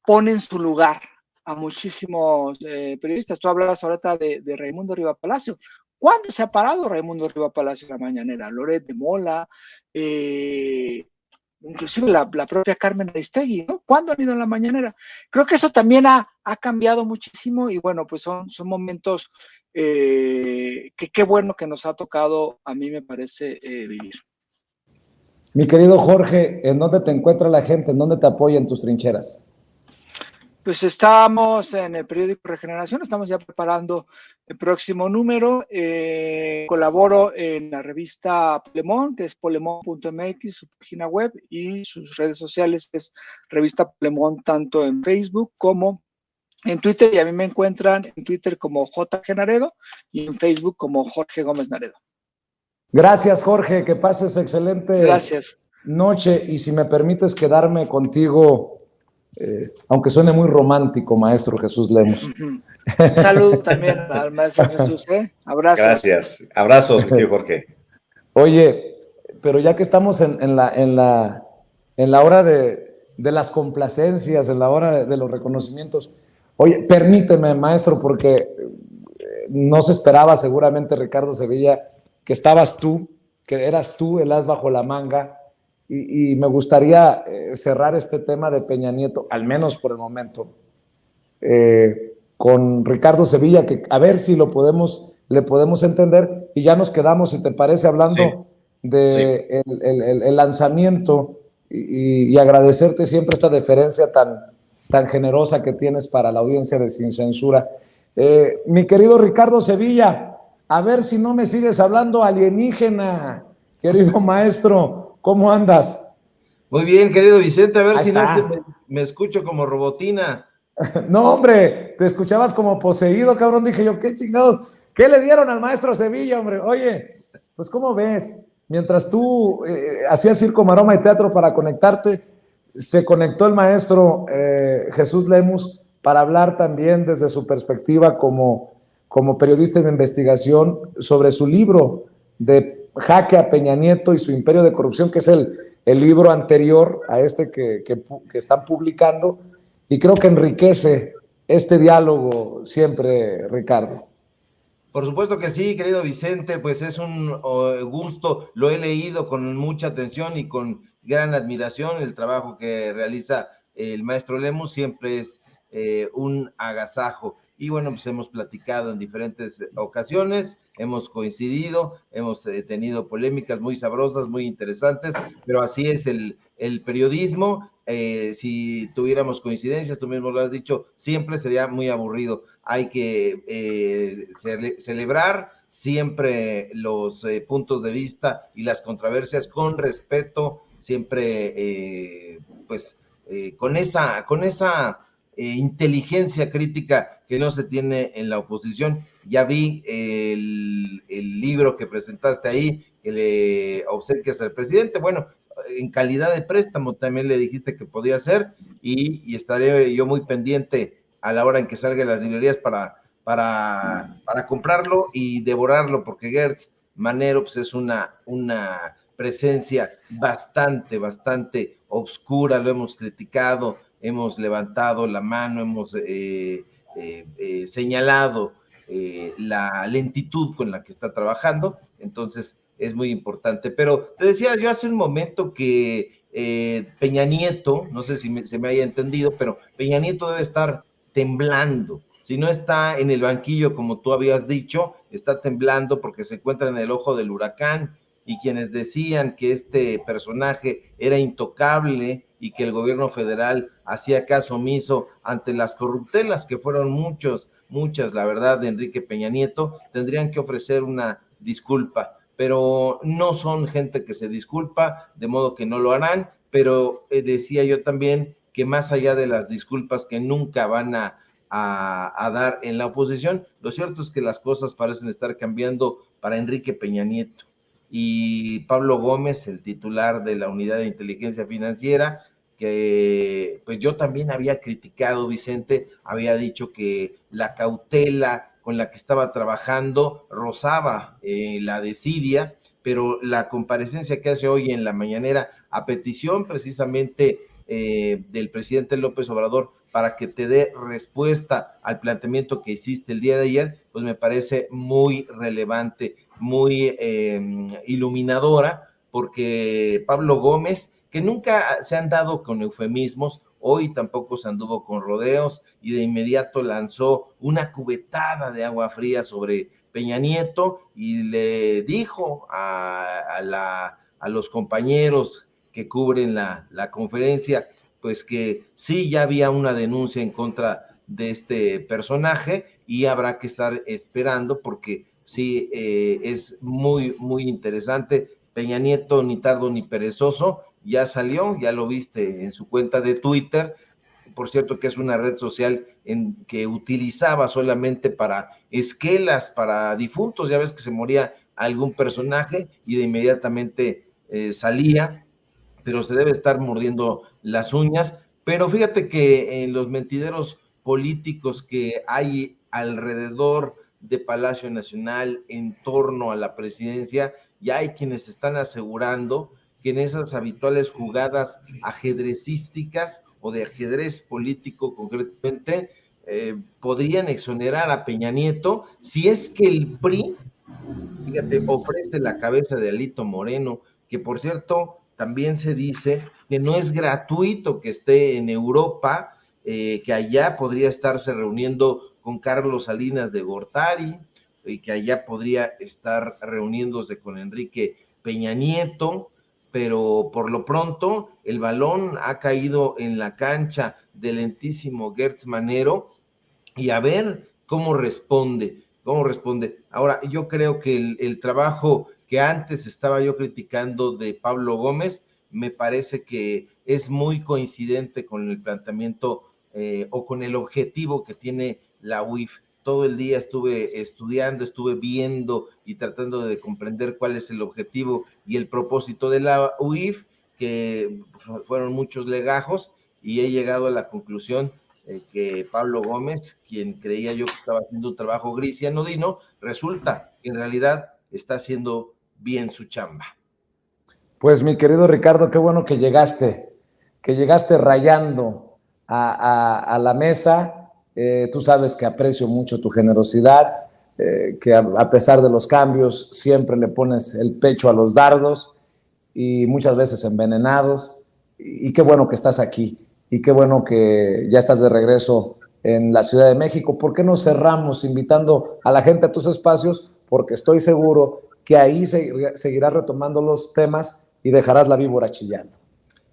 pone en su lugar a muchísimos periodistas. Tú hablabas ahorita de Raimundo Riva Palacio. ¿Cuándo se ha parado Raimundo Riva Palacio en la mañanera? Loret de Mola, inclusive la propia Carmen Aristegui, ¿no? ¿Cuándo han ido en la mañanera? Creo que eso también ha cambiado muchísimo y bueno, pues son momentos que qué bueno que nos ha tocado, a mí me parece, vivir. Mi querido Jorge, ¿en dónde te encuentra la gente? ¿En dónde te apoya en tus trincheras? Pues estamos en el periódico Regeneración, estamos ya preparando el próximo número. Colaboro en la revista Polemón, que es polemón.mx, su página web, y sus redes sociales es Revista Polemón, tanto en Facebook como en Twitter, y a mí me encuentran en Twitter como JG Naredo y en Facebook como Jorge Gómez Naredo. Gracias, Jorge, que pases excelente Gracias. noche, y si me permites quedarme contigo, aunque suene muy romántico, maestro Jesús Lemus. Saludo también al maestro Jesús, abrazos. Gracias, abrazos, mi querido Jorge. Oye, pero ya que estamos en la hora de las complacencias, en la hora de los reconocimientos, oye, permíteme, maestro, porque no se esperaba seguramente, Ricardo Sevilla, que eras tú el as bajo la manga, y me gustaría cerrar este tema de Peña Nieto, al menos por el momento, con Ricardo Sevilla, que a ver si le podemos entender, y ya nos quedamos, si te parece, hablando de el lanzamiento, y agradecerte siempre esta deferencia tan generosa que tienes para la audiencia de Sin Censura. Mi querido Ricardo Sevilla, a ver si no me sigues hablando alienígena, querido maestro, ¿cómo andas? Muy bien, querido Vicente, a ver Ahí si está. no me escucho como robotina. No, hombre, te escuchabas como poseído, cabrón. Dije yo, qué chingados, ¿qué le dieron al maestro Sevilla, hombre? Oye, pues ¿cómo ves? Mientras tú hacías circo, maroma y teatro para conectarte, se conectó el maestro Jesús Lemus para hablar también desde su perspectiva como periodista de investigación sobre su libro de Jaque a Peña Nieto y su imperio de corrupción, que es el libro anterior a este que están publicando, y creo que enriquece este diálogo siempre, Ricardo. Por supuesto que sí, querido Vicente, pues es un gusto, lo he leído con mucha atención y con gran admiración. El trabajo que realiza el maestro Lemus siempre es un agasajo. Y bueno, pues hemos platicado en diferentes ocasiones, hemos coincidido, hemos tenido polémicas muy sabrosas, muy interesantes, pero así es el periodismo. Si tuviéramos coincidencias, tú mismo lo has dicho, siempre sería muy aburrido. Hay que celebrar siempre los puntos de vista y las controversias con respeto, siempre con esa inteligencia crítica que no se tiene en la oposición. Ya vi el libro que presentaste ahí, que le obsequias al presidente. Bueno, en calidad de préstamo también le dijiste que podía ser, y estaré yo muy pendiente a la hora en que salga en las librerías para comprarlo y devorarlo, porque Gertz Manero pues es una presencia bastante obscura. Lo hemos criticado, hemos levantado la mano, hemos señalado la lentitud con la que está trabajando. Entonces es muy importante. Pero te decía yo hace un momento que Peña Nieto, no sé si se me haya entendido, pero Peña Nieto debe estar temblando. Si no está en el banquillo, como tú habías dicho, está temblando porque se encuentra en el ojo del huracán, y quienes decían que este personaje era intocable y que el gobierno federal hacía caso omiso ante las corruptelas, que fueron muchas, la verdad, de Enrique Peña Nieto, tendrían que ofrecer una disculpa, pero no son gente que se disculpa, de modo que no lo harán. Pero decía yo también que más allá de las disculpas que nunca van a dar en la oposición, lo cierto es que las cosas parecen estar cambiando para Enrique Peña Nieto. Y Pablo Gómez, el titular de la Unidad de Inteligencia Financiera, que pues yo también había criticado, Vicente, había dicho que la cautela con la que estaba trabajando rozaba la desidia, pero la comparecencia que hace hoy en la mañanera, a petición precisamente del presidente López Obrador para que te dé respuesta al planteamiento que hiciste el día de ayer, pues me parece muy relevante, muy iluminadora, porque Pablo Gómez, que nunca se han dado con eufemismos, hoy tampoco se anduvo con rodeos y de inmediato lanzó una cubetada de agua fría sobre Peña Nieto y le dijo a los compañeros que cubren la conferencia, pues que sí ya había una denuncia en contra de este personaje y habrá que estar esperando porque sí es muy, muy interesante. Peña Nieto, ni tardo ni perezoso, ya salió, ya lo viste en su cuenta de Twitter, por cierto que es una red social que utilizaba solamente para esquelas, para difuntos, ya ves que se moría algún personaje y de inmediatamente salía, pero se debe estar mordiendo las uñas. Pero fíjate que en los mentideros políticos que hay alrededor de Palacio Nacional en torno a la presidencia, ya hay quienes están asegurando que en esas habituales jugadas ajedrecísticas o de ajedrez político concretamente, podrían exonerar a Peña Nieto si es que el PRI, fíjate, ofrece la cabeza de Alito Moreno, que por cierto, también se dice que no es gratuito que esté en Europa, que allá podría estarse reuniendo con Carlos Salinas de Gortari, y que allá podría estar reuniéndose con Enrique Peña Nieto, pero por lo pronto el balón ha caído en la cancha del lentísimo Gertz Manero, y a ver cómo responde. Ahora, yo creo que el trabajo que antes estaba yo criticando de Pablo Gómez, me parece que es muy coincidente con el planteamiento o con el objetivo que tiene la UIF. Todo el día estuve estudiando, estuve viendo y tratando de comprender cuál es el objetivo y el propósito de la UIF, que fueron muchos legajos, y he llegado a la conclusión que Pablo Gómez, quien creía yo que estaba haciendo un trabajo gris y anodino, resulta que en realidad está haciendo bien su chamba. Pues mi querido Ricardo, qué bueno que llegaste rayando a la mesa. Tú sabes que aprecio mucho tu generosidad, que a pesar de los cambios siempre le pones el pecho a los dardos y muchas veces envenenados. Y qué bueno que estás aquí y qué bueno que ya estás de regreso en la Ciudad de México. ¿Por qué no cerramos invitando a la gente a tus espacios? Porque estoy seguro que ahí seguirás retomando los temas y dejarás la víbora chillando.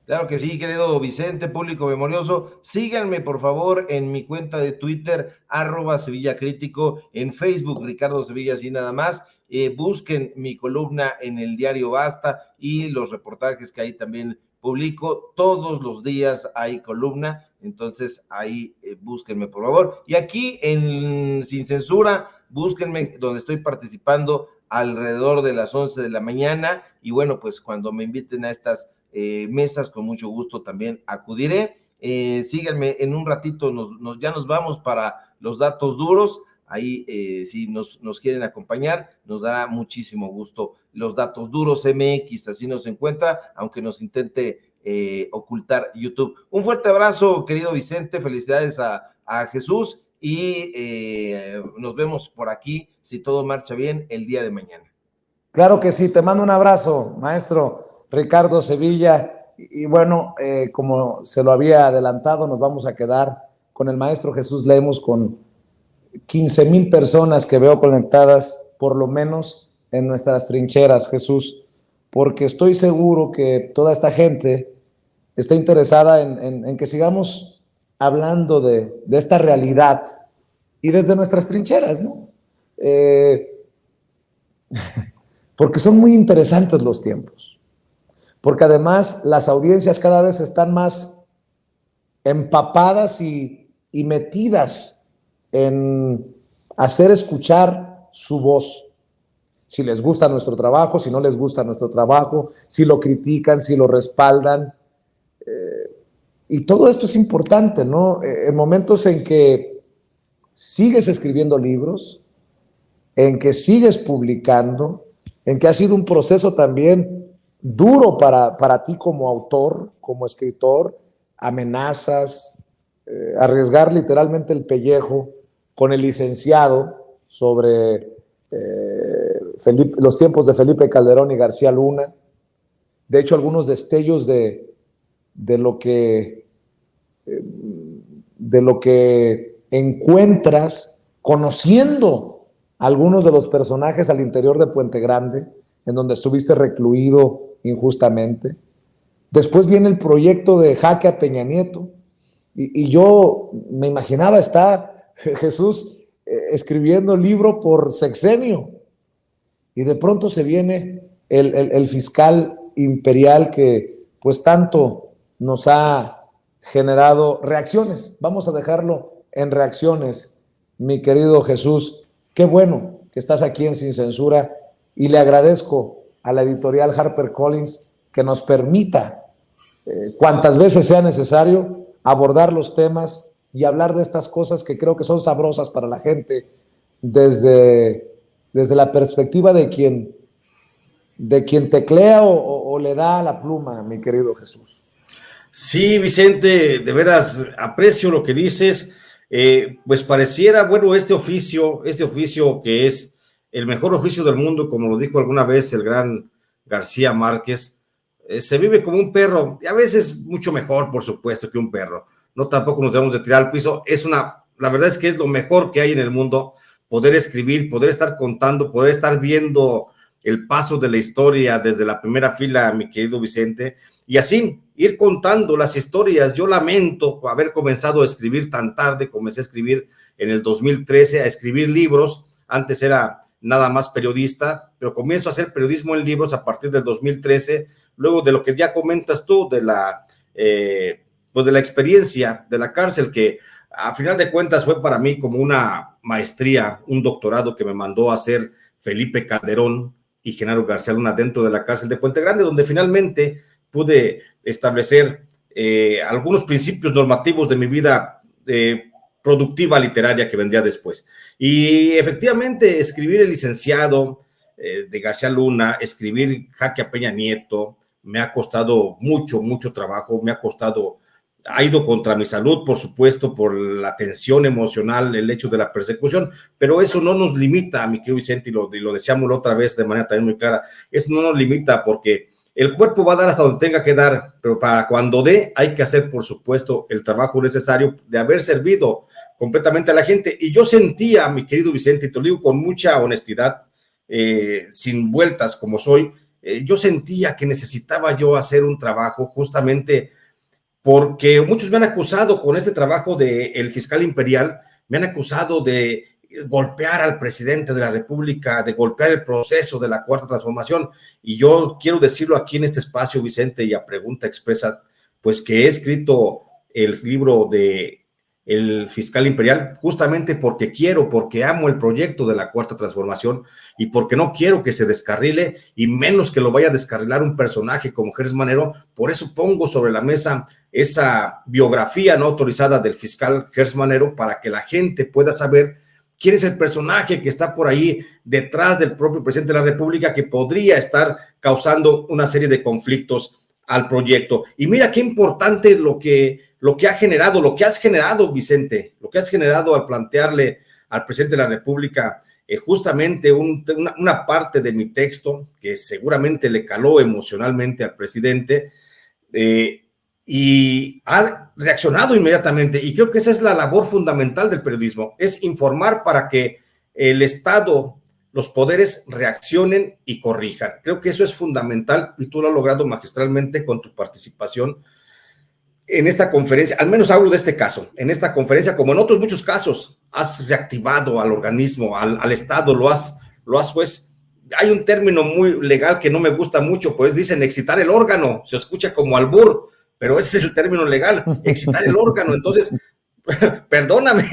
Claro que sí, querido Vicente, público memorioso. Síganme, por favor, en mi cuenta de Twitter, @SevillaCrítico, en Facebook, Ricardo Sevilla, así nada más. Busquen mi columna en el diario Basta y los reportajes que ahí también publico. Todos los días hay columna, entonces ahí búsquenme, por favor. Y aquí en Sin Censura, búsquenme donde estoy participando alrededor de las 11 de la mañana. Y bueno, pues cuando me inviten a estas mesas, con mucho gusto también acudiré. Síganme, en un ratito ya nos vamos para los datos duros. Ahí si nos quieren acompañar, nos dará muchísimo gusto. Los datos duros MX, así nos encuentra, aunque nos intente ocultar YouTube. Un fuerte abrazo, querido Vicente, felicidades a Jesús y nos vemos por aquí, si todo marcha bien, el día de mañana. Claro que sí, te mando un abrazo, maestro Ricardo Sevilla. Y bueno, como se lo había adelantado, nos vamos a quedar con el maestro Jesús Lemus, con 15,000 personas que veo conectadas, por lo menos en nuestras trincheras, Jesús, porque estoy seguro que toda esta gente está interesada en que sigamos hablando de esta realidad y desde nuestras trincheras, ¿no? Porque son muy interesantes los tiempos, porque además las audiencias cada vez están más empapadas y metidas en hacer escuchar su voz. Si les gusta nuestro trabajo, si no les gusta nuestro trabajo, si lo critican, si lo respaldan. Y todo esto es importante, ¿no? En momentos en que sigues escribiendo libros, en que sigues publicando, en que ha sido un proceso también duro para ti como autor, como escritor, amenazas, arriesgar literalmente el pellejo con el licenciado sobre los tiempos de Felipe Calderón y García Luna. De hecho, algunos destellos de lo que encuentras conociendo algunos de los personajes al interior de Puente Grande, en donde estuviste recluido injustamente. Después viene el proyecto de jaque a Peña Nieto, y yo me imaginaba, está Jesús escribiendo libro por sexenio, y de pronto se viene el fiscal imperial que pues tanto nos ha generado reacciones. Vamos a dejarlo en reacciones, mi querido Jesús. Qué bueno que estás aquí en Sin Censura, y le agradezco a la editorial HarperCollins que nos permita, cuantas veces sea necesario, abordar los temas y hablar de estas cosas que creo que son sabrosas para la gente desde la perspectiva de quien teclea o le da la pluma, mi querido Jesús. Sí, Vicente, de veras aprecio lo que dices. Pues pareciera, bueno, este oficio que es el mejor oficio del mundo, como lo dijo alguna vez el gran García Márquez, se vive como un perro, y a veces mucho mejor, por supuesto, que un perro. No, tampoco nos debemos de tirar al piso. La verdad es que es lo mejor que hay en el mundo, poder escribir, poder estar contando, poder estar viendo el paso de la historia desde la primera fila, mi querido Vicente, y así ir contando las historias. Yo lamento haber comenzado a escribir tan tarde. Comencé a escribir en el 2013, a escribir libros. Antes era nada más periodista, pero comienzo a hacer periodismo en libros a partir del 2013, luego de lo que ya comentas tú, de la experiencia de la cárcel, que a final de cuentas fue para mí como una maestría, un doctorado que me mandó a hacer Felipe Calderón y Genaro García Luna dentro de la cárcel de Puente Grande, donde finalmente pude establecer algunos principios normativos de mi vida productiva literaria que vendría después. Y efectivamente, escribir El licenciado de García Luna, escribir Jaque a Peña Nieto, me ha costado mucho trabajo, ha ido contra mi salud, por supuesto, por la tensión emocional, el hecho de la persecución, pero eso no nos limita, mi querido Vicente, y lo decíamos la otra vez de manera también muy clara, eso no nos limita porque el cuerpo va a dar hasta donde tenga que dar, pero para cuando dé hay que hacer, por supuesto, el trabajo necesario de haber servido completamente a la gente. Y yo sentía, mi querido Vicente, y te lo digo con mucha honestidad, sin vueltas como soy, yo sentía que necesitaba yo hacer un trabajo justamente porque muchos me han acusado con este trabajo del fiscal imperial, me han acusado de golpear al presidente de la República, de golpear el proceso de la Cuarta Transformación, y yo quiero decirlo aquí en este espacio, Vicente, y a pregunta expresa, pues que he escrito el libro de el fiscal imperial justamente porque amo el proyecto de la Cuarta Transformación y porque no quiero que se descarrile y menos que lo vaya a descarrilar un personaje como Gers Manero. Por eso pongo sobre la mesa esa biografía no autorizada del fiscal Gers Manero para que la gente pueda saber quién es el personaje que está por ahí detrás del propio presidente de la República que podría estar causando una serie de conflictos al proyecto. Y mira qué importante lo que has generado, Vicente, lo que has generado al plantearle al presidente de la República justamente una parte de mi texto que seguramente le caló emocionalmente al presidente y ha reaccionado inmediatamente. Y creo que esa es la labor fundamental del periodismo, es informar para que el Estado, los poderes reaccionen y corrijan. Creo que eso es fundamental y tú lo has logrado magistralmente con tu participación en esta conferencia. Al menos hablo de este caso. En esta conferencia, como en otros muchos casos, has reactivado al organismo, al Estado, lo has pues, hay un término muy legal que no me gusta mucho, pues dicen excitar el órgano, se escucha como albur, pero ese es el término legal, excitar el órgano. Entonces, perdóname,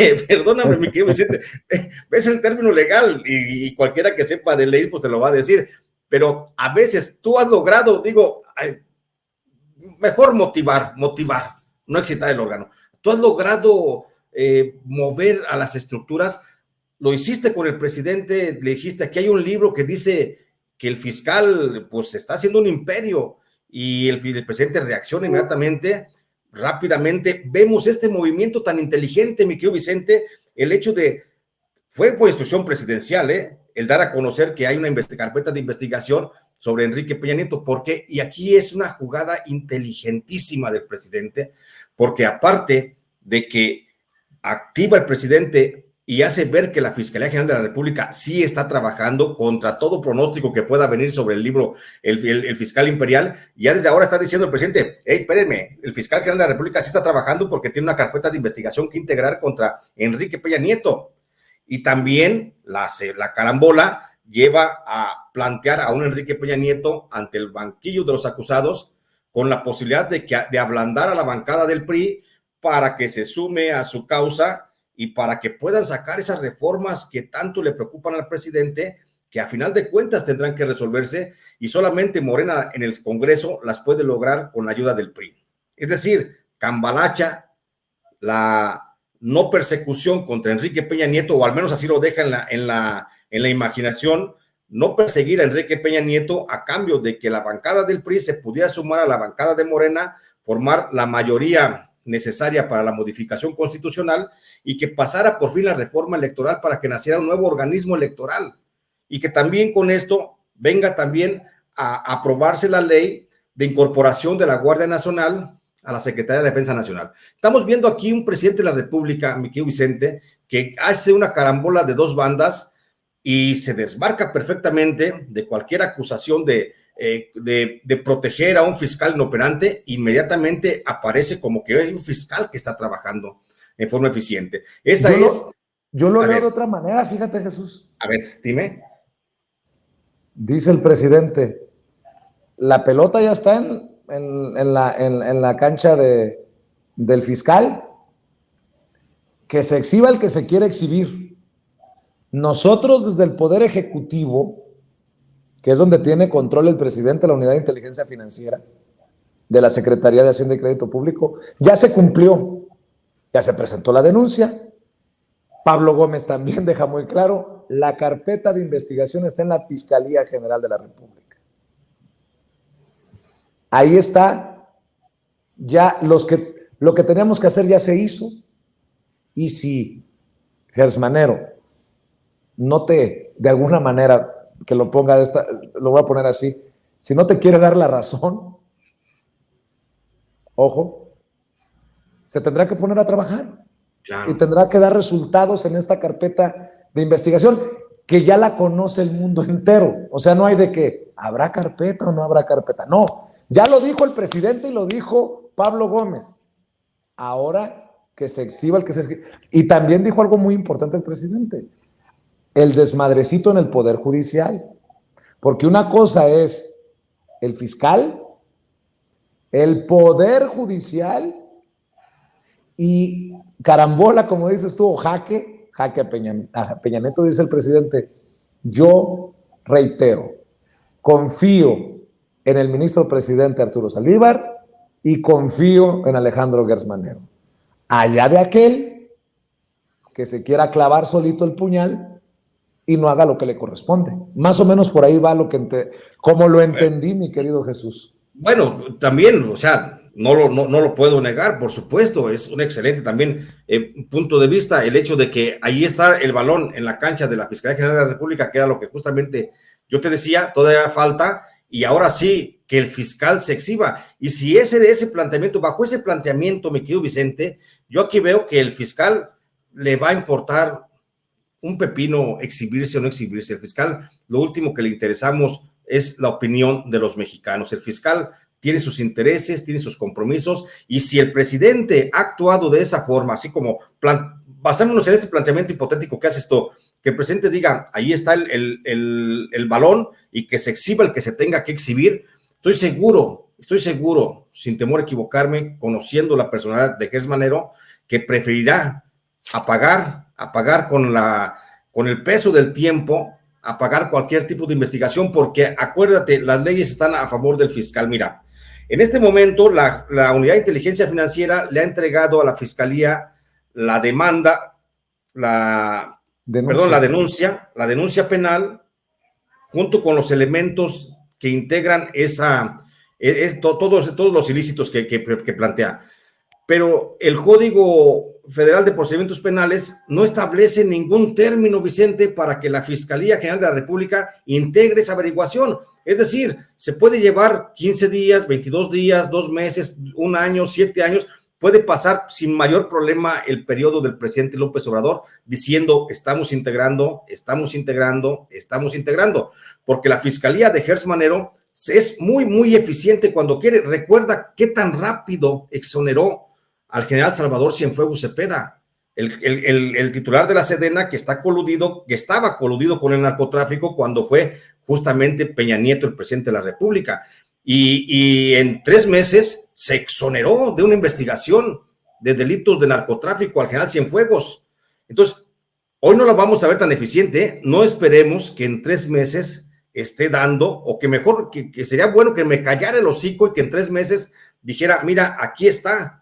mi querido Vicente, es el término legal y cualquiera que sepa de ley pues te lo va a decir, pero a veces tú has logrado, mejor motivar, no excitar el órgano. Tú has logrado mover a las estructuras, lo hiciste con el presidente, le dijiste, aquí hay un libro que dice que el fiscal pues está haciendo un imperio y el presidente reacciona inmediatamente. rápidamente vemos este movimiento tan inteligente, mi querido Vicente, el hecho de, fue por instrucción presidencial, el dar a conocer que hay una carpeta de investigación sobre Enrique Peña Nieto. ¿Por qué? Y aquí es una jugada inteligentísima del presidente, porque aparte de que activa el presidente y hace ver que la Fiscalía General de la República sí está trabajando contra todo pronóstico que pueda venir sobre el libro, el fiscal imperial, ya desde ahora está diciendo el presidente, hey, espérenme, el fiscal general de la República sí está trabajando porque tiene una carpeta de investigación que integrar contra Enrique Peña Nieto. Y también la carambola lleva a plantear a un Enrique Peña Nieto ante el banquillo de los acusados con la posibilidad de ablandar a la bancada del PRI para que se sume a su causa y para que puedan sacar esas reformas que tanto le preocupan al presidente, que a final de cuentas tendrán que resolverse, y solamente Morena en el Congreso las puede lograr con la ayuda del PRI. Es decir, cambalacha la no persecución contra Enrique Peña Nieto, o al menos así lo deja en la imaginación, no perseguir a Enrique Peña Nieto a cambio de que la bancada del PRI se pudiera sumar a la bancada de Morena, formar la mayoría necesaria para la modificación constitucional y que pasara por fin la reforma electoral para que naciera un nuevo organismo electoral y que también con esto venga también a aprobarse la ley de incorporación de la Guardia Nacional a la Secretaría de Defensa Nacional. Estamos viendo aquí un presidente de la República, mi querido Vicente, que hace una carambola de dos bandas y se desmarca perfectamente de cualquier acusación de proteger a un fiscal inoperante. Inmediatamente aparece como que hay un fiscal que está trabajando en forma eficiente. Yo lo leo de otra manera, fíjate, Jesús. A ver, dime. Dice el presidente, la pelota ya está en la cancha del fiscal, que se exhiba el que se quiere exhibir. Nosotros desde el Poder Ejecutivo, que es donde tiene control el presidente de la Unidad de Inteligencia Financiera, de la Secretaría de Hacienda y Crédito Público, ya se cumplió, ya se presentó la denuncia. Pablo Gómez también deja muy claro, la carpeta de investigación está en la Fiscalía General de la República. Ahí está, ya lo que teníamos que hacer ya se hizo, y si Gersmanero no te, de alguna manera, que lo ponga lo voy a poner así, si no te quiere dar la razón, ojo, se tendrá que poner a trabajar. Claro. Y tendrá que dar resultados en esta carpeta de investigación que ya la conoce el mundo entero. O sea, no hay de que habrá carpeta o no habrá carpeta. No, ya lo dijo el presidente y lo dijo Pablo Gómez. Ahora que se exhiba el que se exhiba. Y también dijo algo muy importante el presidente, el desmadrecito en el Poder Judicial. Porque una cosa es el fiscal, el Poder Judicial y carambola, como dices tú, o jaque a Peña Nieto, dice el presidente. Yo reitero, confío en el ministro presidente Arturo Saldívar y confío en Alejandro Gersmanero. Allá de aquel que se quiera clavar solito el puñal y no haga lo que le corresponde. Más o menos por ahí va como lo entendí, mi querido Jesús. Bueno, también, o sea, no lo puedo negar, por supuesto, es un excelente también punto de vista el hecho de que ahí está el balón en la cancha de la Fiscalía General de la República, que era lo que justamente yo te decía, todavía falta, y ahora sí, que el fiscal se exhiba. Y si ese planteamiento, bajo ese planteamiento, mi querido Vicente, yo aquí veo que el fiscal le va a importar un pepino exhibirse o no exhibirse. El fiscal, lo último que le interesamos es la opinión de los mexicanos. El fiscal tiene sus intereses, tiene sus compromisos, y si el presidente ha actuado de esa forma, así como basémonos en este planteamiento hipotético que hace esto, que el presidente diga, ahí está el balón y que se exhiba el que se tenga que exhibir, estoy seguro, sin temor a equivocarme, conociendo la personalidad de Gersmanero, que preferirá apagar con el peso del tiempo, apagar cualquier tipo de investigación, porque acuérdate, las leyes están a favor del fiscal. Mira, en este momento la Unidad de Inteligencia Financiera le ha entregado a la Fiscalía la denuncia penal, junto con los elementos que integran todos los ilícitos que plantea. pero el Código Federal de Procedimientos Penales no establece ningún término, Vicente, para que la Fiscalía General de la República integre esa averiguación. Es decir, se puede llevar 15 días, 22 días, 2 meses, 1 año, 7 años, puede pasar sin mayor problema el periodo del presidente López Obrador diciendo estamos integrando, porque la Fiscalía de Gers Manero es muy, muy eficiente cuando quiere. Recuerda qué tan rápido exoneró al general Salvador Cienfuegos Cepeda, el titular de la Sedena, que estaba coludido con el narcotráfico cuando fue justamente Peña Nieto el presidente de la República. Y en 3 meses se exoneró de una investigación de delitos de narcotráfico al general Cienfuegos. Entonces, hoy no la vamos a ver tan eficiente, ¿eh? No esperemos que en 3 meses esté dando, o que mejor, que sería bueno que me callara el hocico y que en 3 meses dijera, mira, aquí está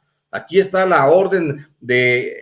la orden de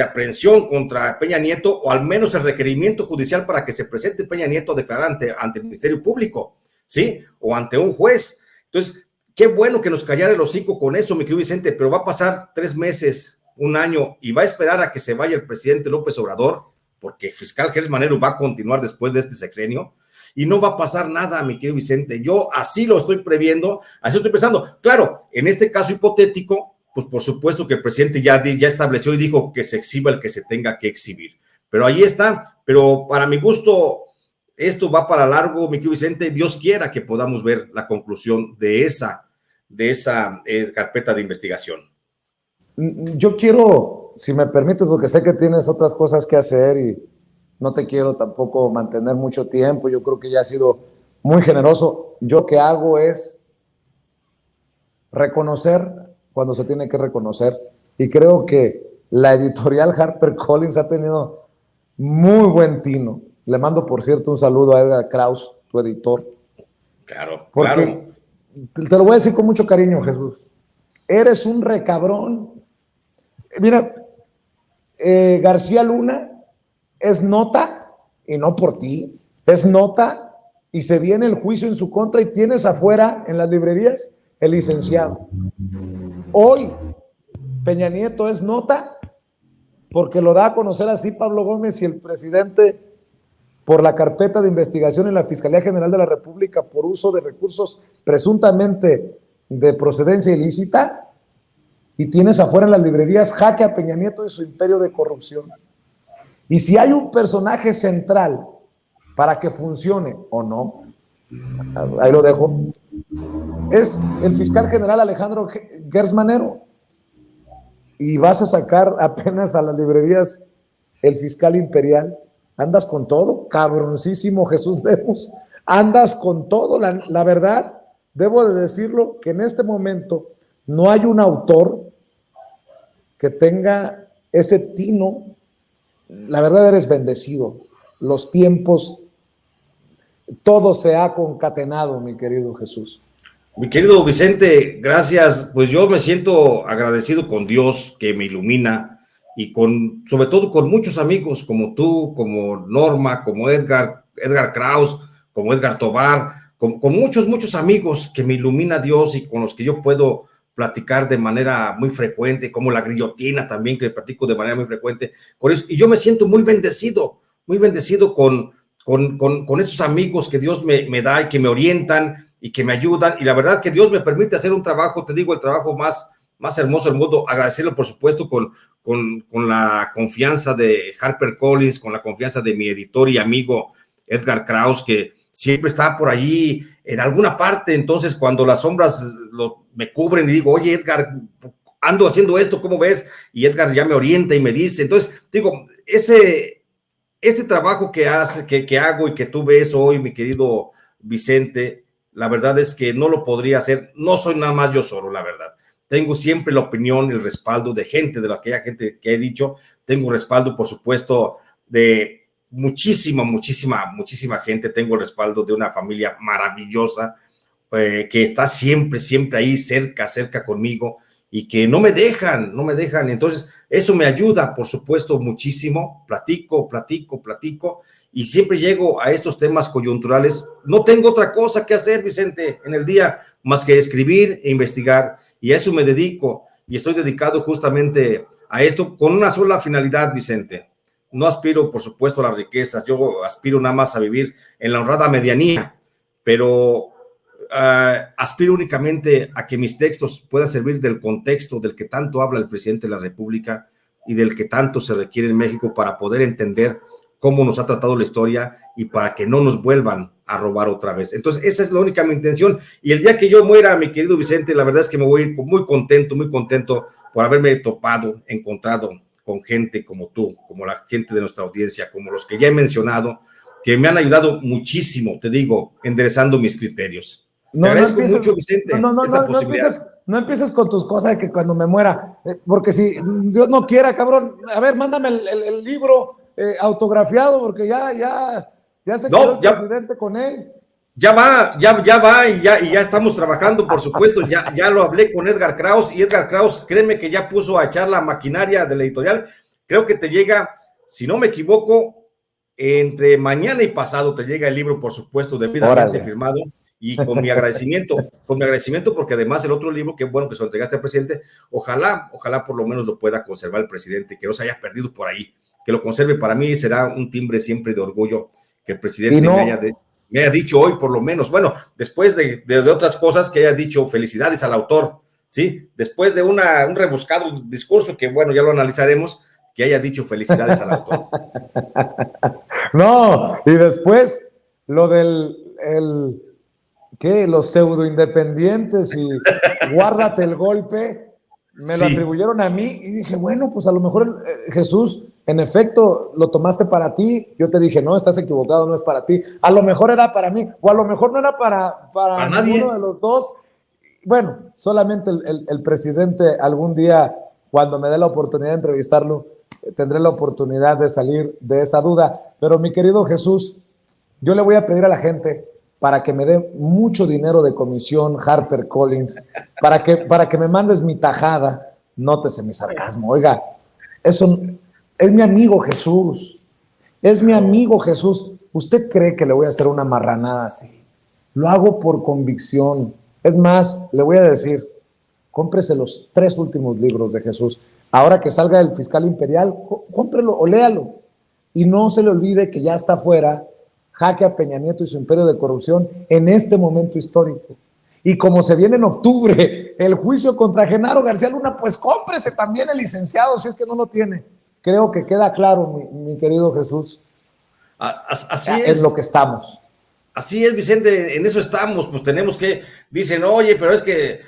aprehensión contra Peña Nieto, o al menos el requerimiento judicial para que se presente Peña Nieto a declarar ante el Ministerio Público, ¿sí? O ante un juez. Entonces, qué bueno que nos callara el hocico con eso, mi querido Vicente, pero va a pasar 3 meses, 1 año, y va a esperar a que se vaya el presidente López Obrador, porque el fiscal Gers Manero va a continuar después de este sexenio, y no va a pasar nada, mi querido Vicente. Yo así lo estoy previendo, así estoy pensando. Claro, en este caso hipotético, pues por supuesto que el presidente ya estableció y dijo que se exhiba el que se tenga que exhibir. Pero ahí está. Pero para mi gusto, esto va para largo, mi querido Vicente. Dios quiera que podamos ver la conclusión de esa carpeta de investigación. Yo quiero, si me permites, porque sé que tienes otras cosas que hacer y no te quiero tampoco mantener mucho tiempo. Yo creo que ya has sido muy generoso. Yo lo que hago es reconocer cuando se tiene que reconocer, y creo que la editorial HarperCollins ha tenido muy buen tino. Le mando, por cierto, un saludo a Edgar Kraus, tu editor. Claro, porque claro. Te lo voy a decir con mucho cariño, Jesús. Eres un recabrón. Mira, García Luna es nota, y no por ti, es nota, y se viene el juicio en su contra, y tienes afuera en las librerías el licenciado. Hoy Peña Nieto es nota porque lo da a conocer así Pablo Gómez y el presidente, por la carpeta de investigación en la Fiscalía General de la República por uso de recursos presuntamente de procedencia ilícita, y tienes afuera en las librerías jaque a Peña Nieto y su imperio de corrupción. Y si hay un personaje central para que funcione o no, ahí lo dejo, es el fiscal general Alejandro Gers Manero. Y vas a sacar apenas a las librerías el fiscal imperial. Andas con todo, cabroncísimo Jesús Lemos. Andas con todo. La verdad, debo de decirlo, que en este momento no hay un autor que tenga ese tino. La verdad, eres bendecido. Los tiempos, todo se ha concatenado, mi querido Jesús. Mi querido Vicente, gracias. Pues yo me siento agradecido con Dios que me ilumina, y sobre todo con muchos amigos como tú, como Norma, como Edgar Kraus, como Edgar Tobar, con muchos amigos que me ilumina Dios y con los que yo puedo platicar de manera muy frecuente, como la Grillotina también, que platico de manera muy frecuente con eso. Y yo me siento muy bendecido con esos amigos que Dios me da y que me orientan y que me ayudan, y la verdad que Dios me permite hacer un trabajo, te digo, el trabajo más hermoso del mundo. Agradecerlo, por supuesto, con la confianza de HarperCollins, con la confianza de mi editor y amigo Edgar Kraus, que siempre está por allí en alguna parte. Entonces, cuando las sombras me cubren y digo, oye, Edgar, ando haciendo esto, ¿cómo ves? Y Edgar ya me orienta y me dice. Entonces, digo, este trabajo que hago y que tú ves hoy, mi querido Vicente, la verdad es que no lo podría hacer. No soy nada más yo solo, la verdad. Tengo siempre la opinión, el respaldo de gente, de aquella gente que he dicho. Tengo respaldo, por supuesto, de muchísima gente. Tengo el respaldo de una familia maravillosa que está siempre ahí cerca conmigo, y que no me dejan. Entonces, eso me ayuda, por supuesto, muchísimo. Platico, y siempre llego a estos temas coyunturales. No tengo otra cosa que hacer, Vicente, en el día, más que escribir e investigar, y a eso me dedico. y estoy dedicado justamente a esto con una sola finalidad, Vicente. No aspiro, por supuesto, a las riquezas, yo aspiro nada más a vivir en la honrada medianía, pero aspiro únicamente a que mis textos puedan servir del contexto del que tanto habla el presidente de la República y del que tanto se requiere en México para poder entender cómo nos ha tratado la historia y para que no nos vuelvan a robar otra vez. Entonces, esa es la única mi intención. Y el día que yo muera, mi querido Vicente, la verdad es que me voy a ir muy contento por haberme topado, encontrado con gente como tú, como la gente de nuestra audiencia, como los que ya he mencionado, que me han ayudado muchísimo, te digo, enderezando mis criterios. Te agradezco mucho, Vicente, esta posibilidad. No empieces con tus cosas de que cuando me muera, porque si Dios no quiera, cabrón, a ver, mándame el libro autografiado, porque ya se quedó el presidente con él. Ya va y ya estamos trabajando, por supuesto, ya lo hablé con Edgar Kraus y Edgar Kraus, créeme que ya puso a echar la maquinaria de la editorial. Creo que te llega, si no me equivoco, entre mañana y pasado te llega el libro, por supuesto, debidamente firmado y con mi agradecimiento porque además el otro libro, que bueno que se lo entregaste al presidente, ojalá por lo menos lo pueda conservar el presidente, que no se haya perdido por ahí, que lo conserve. Para mí será un timbre siempre de orgullo que el presidente me haya dicho hoy, por lo menos, bueno, después de otras cosas, que haya dicho felicidades al autor, ¿sí? Después de un rebuscado discurso, que bueno, ya lo analizaremos, que haya dicho felicidades al autor. No, y después lo los pseudo independientes y guárdate el golpe, me lo atribuyeron a mí y dije, bueno, pues a lo mejor Jesús, en efecto, lo tomaste para ti. Yo te dije, no, estás equivocado, no es para ti. A lo mejor era para mí, o a lo mejor no era para ninguno de los dos. Bueno, solamente el presidente algún día, cuando me dé la oportunidad de entrevistarlo, tendré la oportunidad de salir de esa duda. Pero mi querido Jesús, yo le voy a pedir a la gente para que me dé mucho dinero de comisión, HarperCollins, para que me mandes mi tajada. Nótese mi sarcasmo. Oiga, eso es mi amigo Jesús. Es mi amigo Jesús. ¿Usted cree que le voy a hacer una marranada así? Lo hago por convicción. Es más, le voy a decir, cómprese los 3 últimos libros de Jesús. Ahora que salga el fiscal imperial, cómprelo o léalo. Y no se le olvide que ya está fuera Jaque a Peña Nieto y su imperio de corrupción en este momento histórico. Y como se viene en octubre el juicio contra Genaro García Luna, pues cómprese también el licenciado, si es que no lo tiene. Creo que queda claro, mi querido Jesús. Así es. En lo que estamos. Así es, Vicente, en eso estamos. Pues tenemos que, dicen, oye, pero es que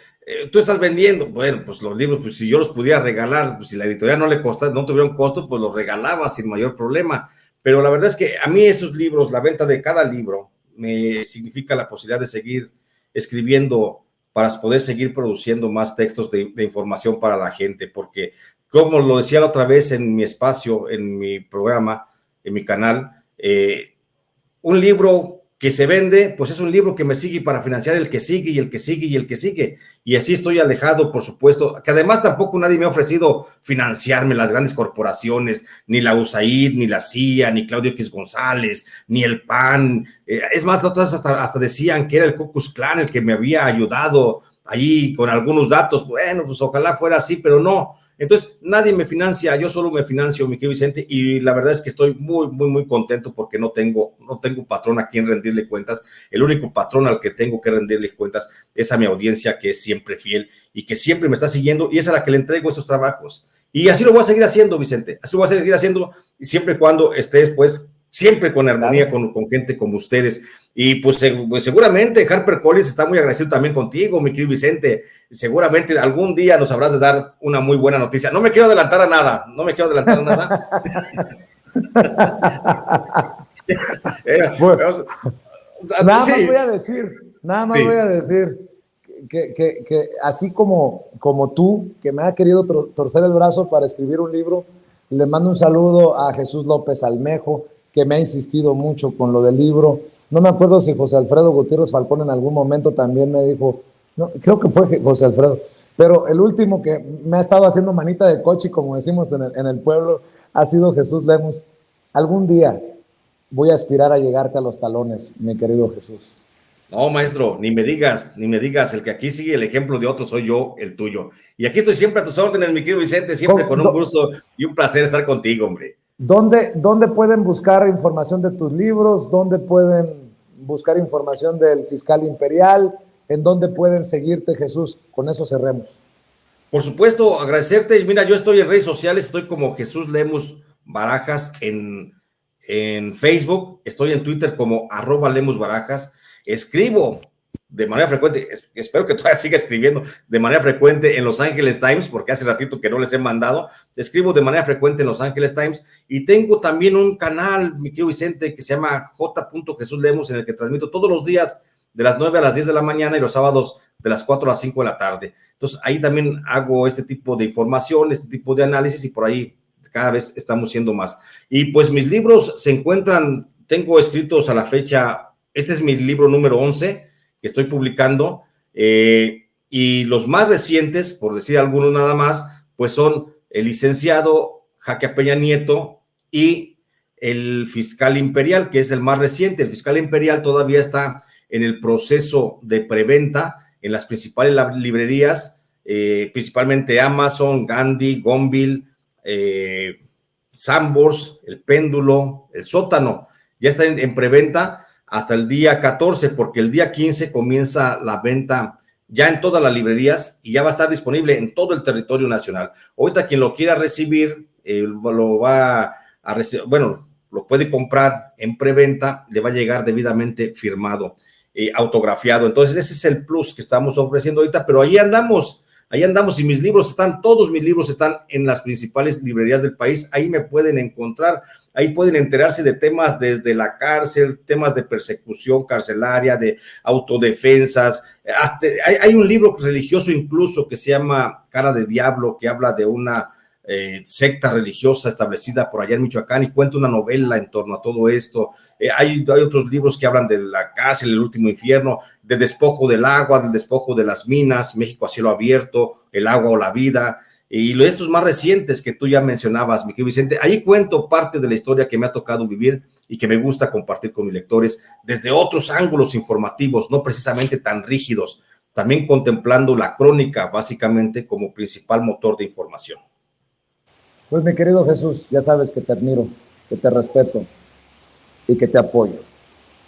tú estás vendiendo. Bueno, pues los libros, pues si yo los pudiera regalar, pues si la editorial no tuviera un costo, pues los regalaba sin mayor problema. Pero la verdad es que a mí esos libros, la venta de cada libro, me significa la posibilidad de seguir escribiendo para poder seguir produciendo más textos de información para la gente, porque como lo decía la otra vez en mi espacio, en mi programa, en mi canal, un libro que se vende, pues es un libro que me sigue para financiar el que sigue y el que sigue y el que sigue. Y así estoy alejado, por supuesto, que además tampoco nadie me ha ofrecido financiarme, las grandes corporaciones, ni la USAID, ni la CIA, ni Claudio X González, ni el PAN. Es más, las otras hasta decían que era el Ku Klux Klan el que me había ayudado ahí con algunos datos. Bueno, pues ojalá fuera así, pero no. Entonces, nadie me financia, yo solo me financio, mi querido Vicente, y la verdad es que estoy muy contento porque no tengo patrón a quien rendirle cuentas. El único patrón al que tengo que rendirle cuentas es a mi audiencia, que es siempre fiel y que siempre me está siguiendo, y es a la que le entrego estos trabajos. Y así lo voy a seguir haciendo, Vicente, así lo voy a seguir haciendo, y siempre y cuando estés, pues, siempre con armonía, con gente como ustedes. Y pues seguramente HarperCollins está muy agradecido también contigo, mi querido Vicente. Seguramente algún día nos habrás de dar una muy buena noticia. No me quiero adelantar a nada. Nada más voy a decir que así como tú, que me ha querido torcer el brazo para escribir un libro, le mando un saludo a Jesús López Almejo, que me ha insistido mucho con lo del libro. No me acuerdo si José Alfredo Gutiérrez Falcón en algún momento también me dijo, no, creo que fue José Alfredo, pero el último que me ha estado haciendo manita de coche, como decimos en el pueblo, ha sido Jesús Lemus. Algún día voy a aspirar a llegarte a los talones, mi querido Jesús. No, maestro, ni me digas, el que aquí sigue el ejemplo de otro soy yo, el tuyo. Y aquí estoy siempre a tus órdenes, mi querido Vicente, siempre con un gusto y un placer estar contigo, hombre. ¿Dónde pueden buscar información de tus libros? ¿Dónde pueden buscar información del Fiscal Imperial? ¿En dónde pueden seguirte, Jesús? Con eso cerremos. Por supuesto, agradecerte. Mira, yo estoy en redes sociales, estoy como Jesús Lemus Barajas en Facebook, estoy en Twitter como @LemusBarajas. Escribo de manera frecuente, espero que todavía siga escribiendo de manera frecuente en Los Angeles Times, porque hace ratito que no les he mandado. Escribo de manera frecuente en Los Angeles Times y tengo también un canal, mi querido Vicente, que se llama J. Jesús Lemus, en el que transmito todos los días de las 9 a las 10 de la mañana y los sábados de las 4 a las 5 de la tarde. Entonces, ahí también hago este tipo de información, este tipo de análisis, y por ahí cada vez estamos siendo más. Y pues mis libros se encuentran, tengo escritos a la fecha, este es mi libro número 11 que estoy publicando, y los más recientes, por decir algunos nada más, pues son El licenciado Jaque a Peña Nieto y El Fiscal Imperial, que es el más reciente. El Fiscal Imperial todavía está en el proceso de preventa en las principales librerías, principalmente Amazon, Gandhi, Gonville, Sanborns, El Péndulo, El Sótano. Ya está en preventa hasta el día 14, porque el día 15 comienza la venta ya en todas las librerías y ya va a estar disponible en todo el territorio nacional. Ahorita quien lo quiera recibir, lo va a recibir, bueno, lo puede comprar en preventa, le va a llegar debidamente firmado, autografiado. Entonces ese es el plus que estamos ofreciendo ahorita, pero ahí andamos y mis libros están, todos mis libros están en las principales librerías del país. Ahí me pueden encontrar, ahí pueden enterarse de temas desde la cárcel, temas de persecución carcelaria, de autodefensas. Hasta, hay un libro religioso incluso que se llama Cara de Diablo, que habla de una secta religiosa establecida por allá en Michoacán, y cuenta una novela en torno a todo esto. Hay otros libros que hablan de la cárcel, el último infierno, de despojo del agua, del despojo de las minas, México a cielo abierto, El agua o la vida, y estos más recientes que tú ya mencionabas, mi querido Vicente. Ahí cuento parte de la historia que me ha tocado vivir y que me gusta compartir con mis lectores desde otros ángulos informativos, no precisamente tan rígidos, también contemplando la crónica básicamente como principal motor de información. Pues mi querido Jesús, ya sabes que te admiro, que te respeto y que te apoyo.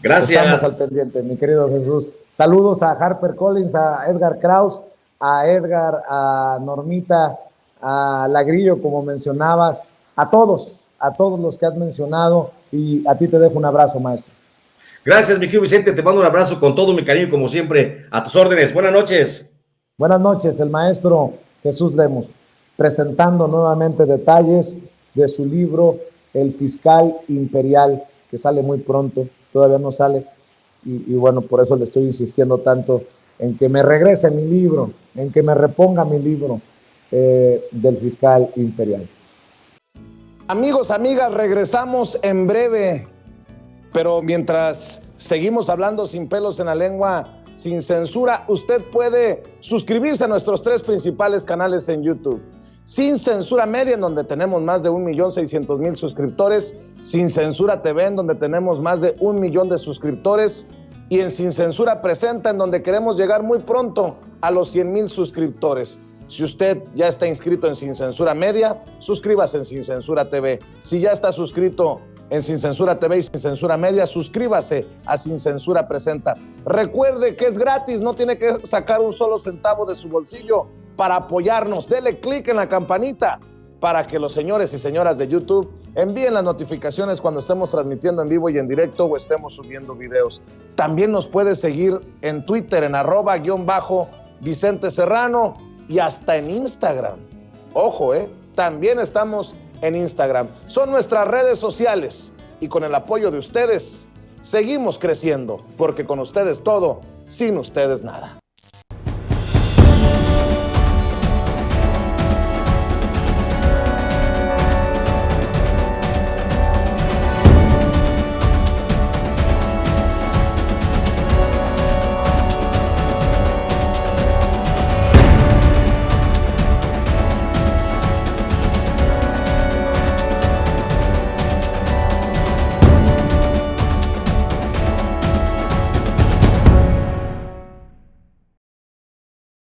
Gracias. Estamos al pendiente, mi querido Jesús. Saludos a Harper Collins, a Edgar Kraus, a Edgar, a Normita, a Lagrillo, como mencionabas, a todos los que has mencionado, y a ti te dejo un abrazo, maestro. Gracias, mi querido Vicente, te mando un abrazo con todo mi cariño, como siempre, a tus órdenes. Buenas noches. Buenas noches, el maestro Jesús Lemus, presentando nuevamente detalles de su libro El Fiscal Imperial, que sale muy pronto, todavía no sale, y bueno, por eso le estoy insistiendo tanto en que me regrese mi libro, en que me reponga mi libro del Fiscal Imperial. Amigos, amigas, regresamos en breve, pero mientras seguimos hablando sin pelos en la lengua, sin censura, usted puede suscribirse a nuestros 3 principales canales en YouTube. Sin Censura Media, en donde tenemos más de 1,600,000 suscriptores, Sin Censura TV, en donde tenemos más de 1 millón de suscriptores, y en Sin Censura Presenta, en donde queremos llegar muy pronto a los 100,000 suscriptores. Si usted ya está inscrito en Sin Censura Media, suscríbase en Sin Censura TV. Si ya está suscrito en Sin Censura TV y Sin Censura Media, suscríbase a Sin Censura Presenta. Recuerde que es gratis, no tiene que sacar un solo centavo de su bolsillo para apoyarnos. Dele clic en la campanita para que los señores y señoras de YouTube envíen las notificaciones cuando estemos transmitiendo en vivo y en directo o estemos subiendo videos. También nos puede seguir en Twitter en @Vicente Serrano y hasta en Instagram. Ojo, también estamos en Instagram. Son nuestras redes sociales y con el apoyo de ustedes seguimos creciendo, porque con ustedes todo, sin ustedes nada.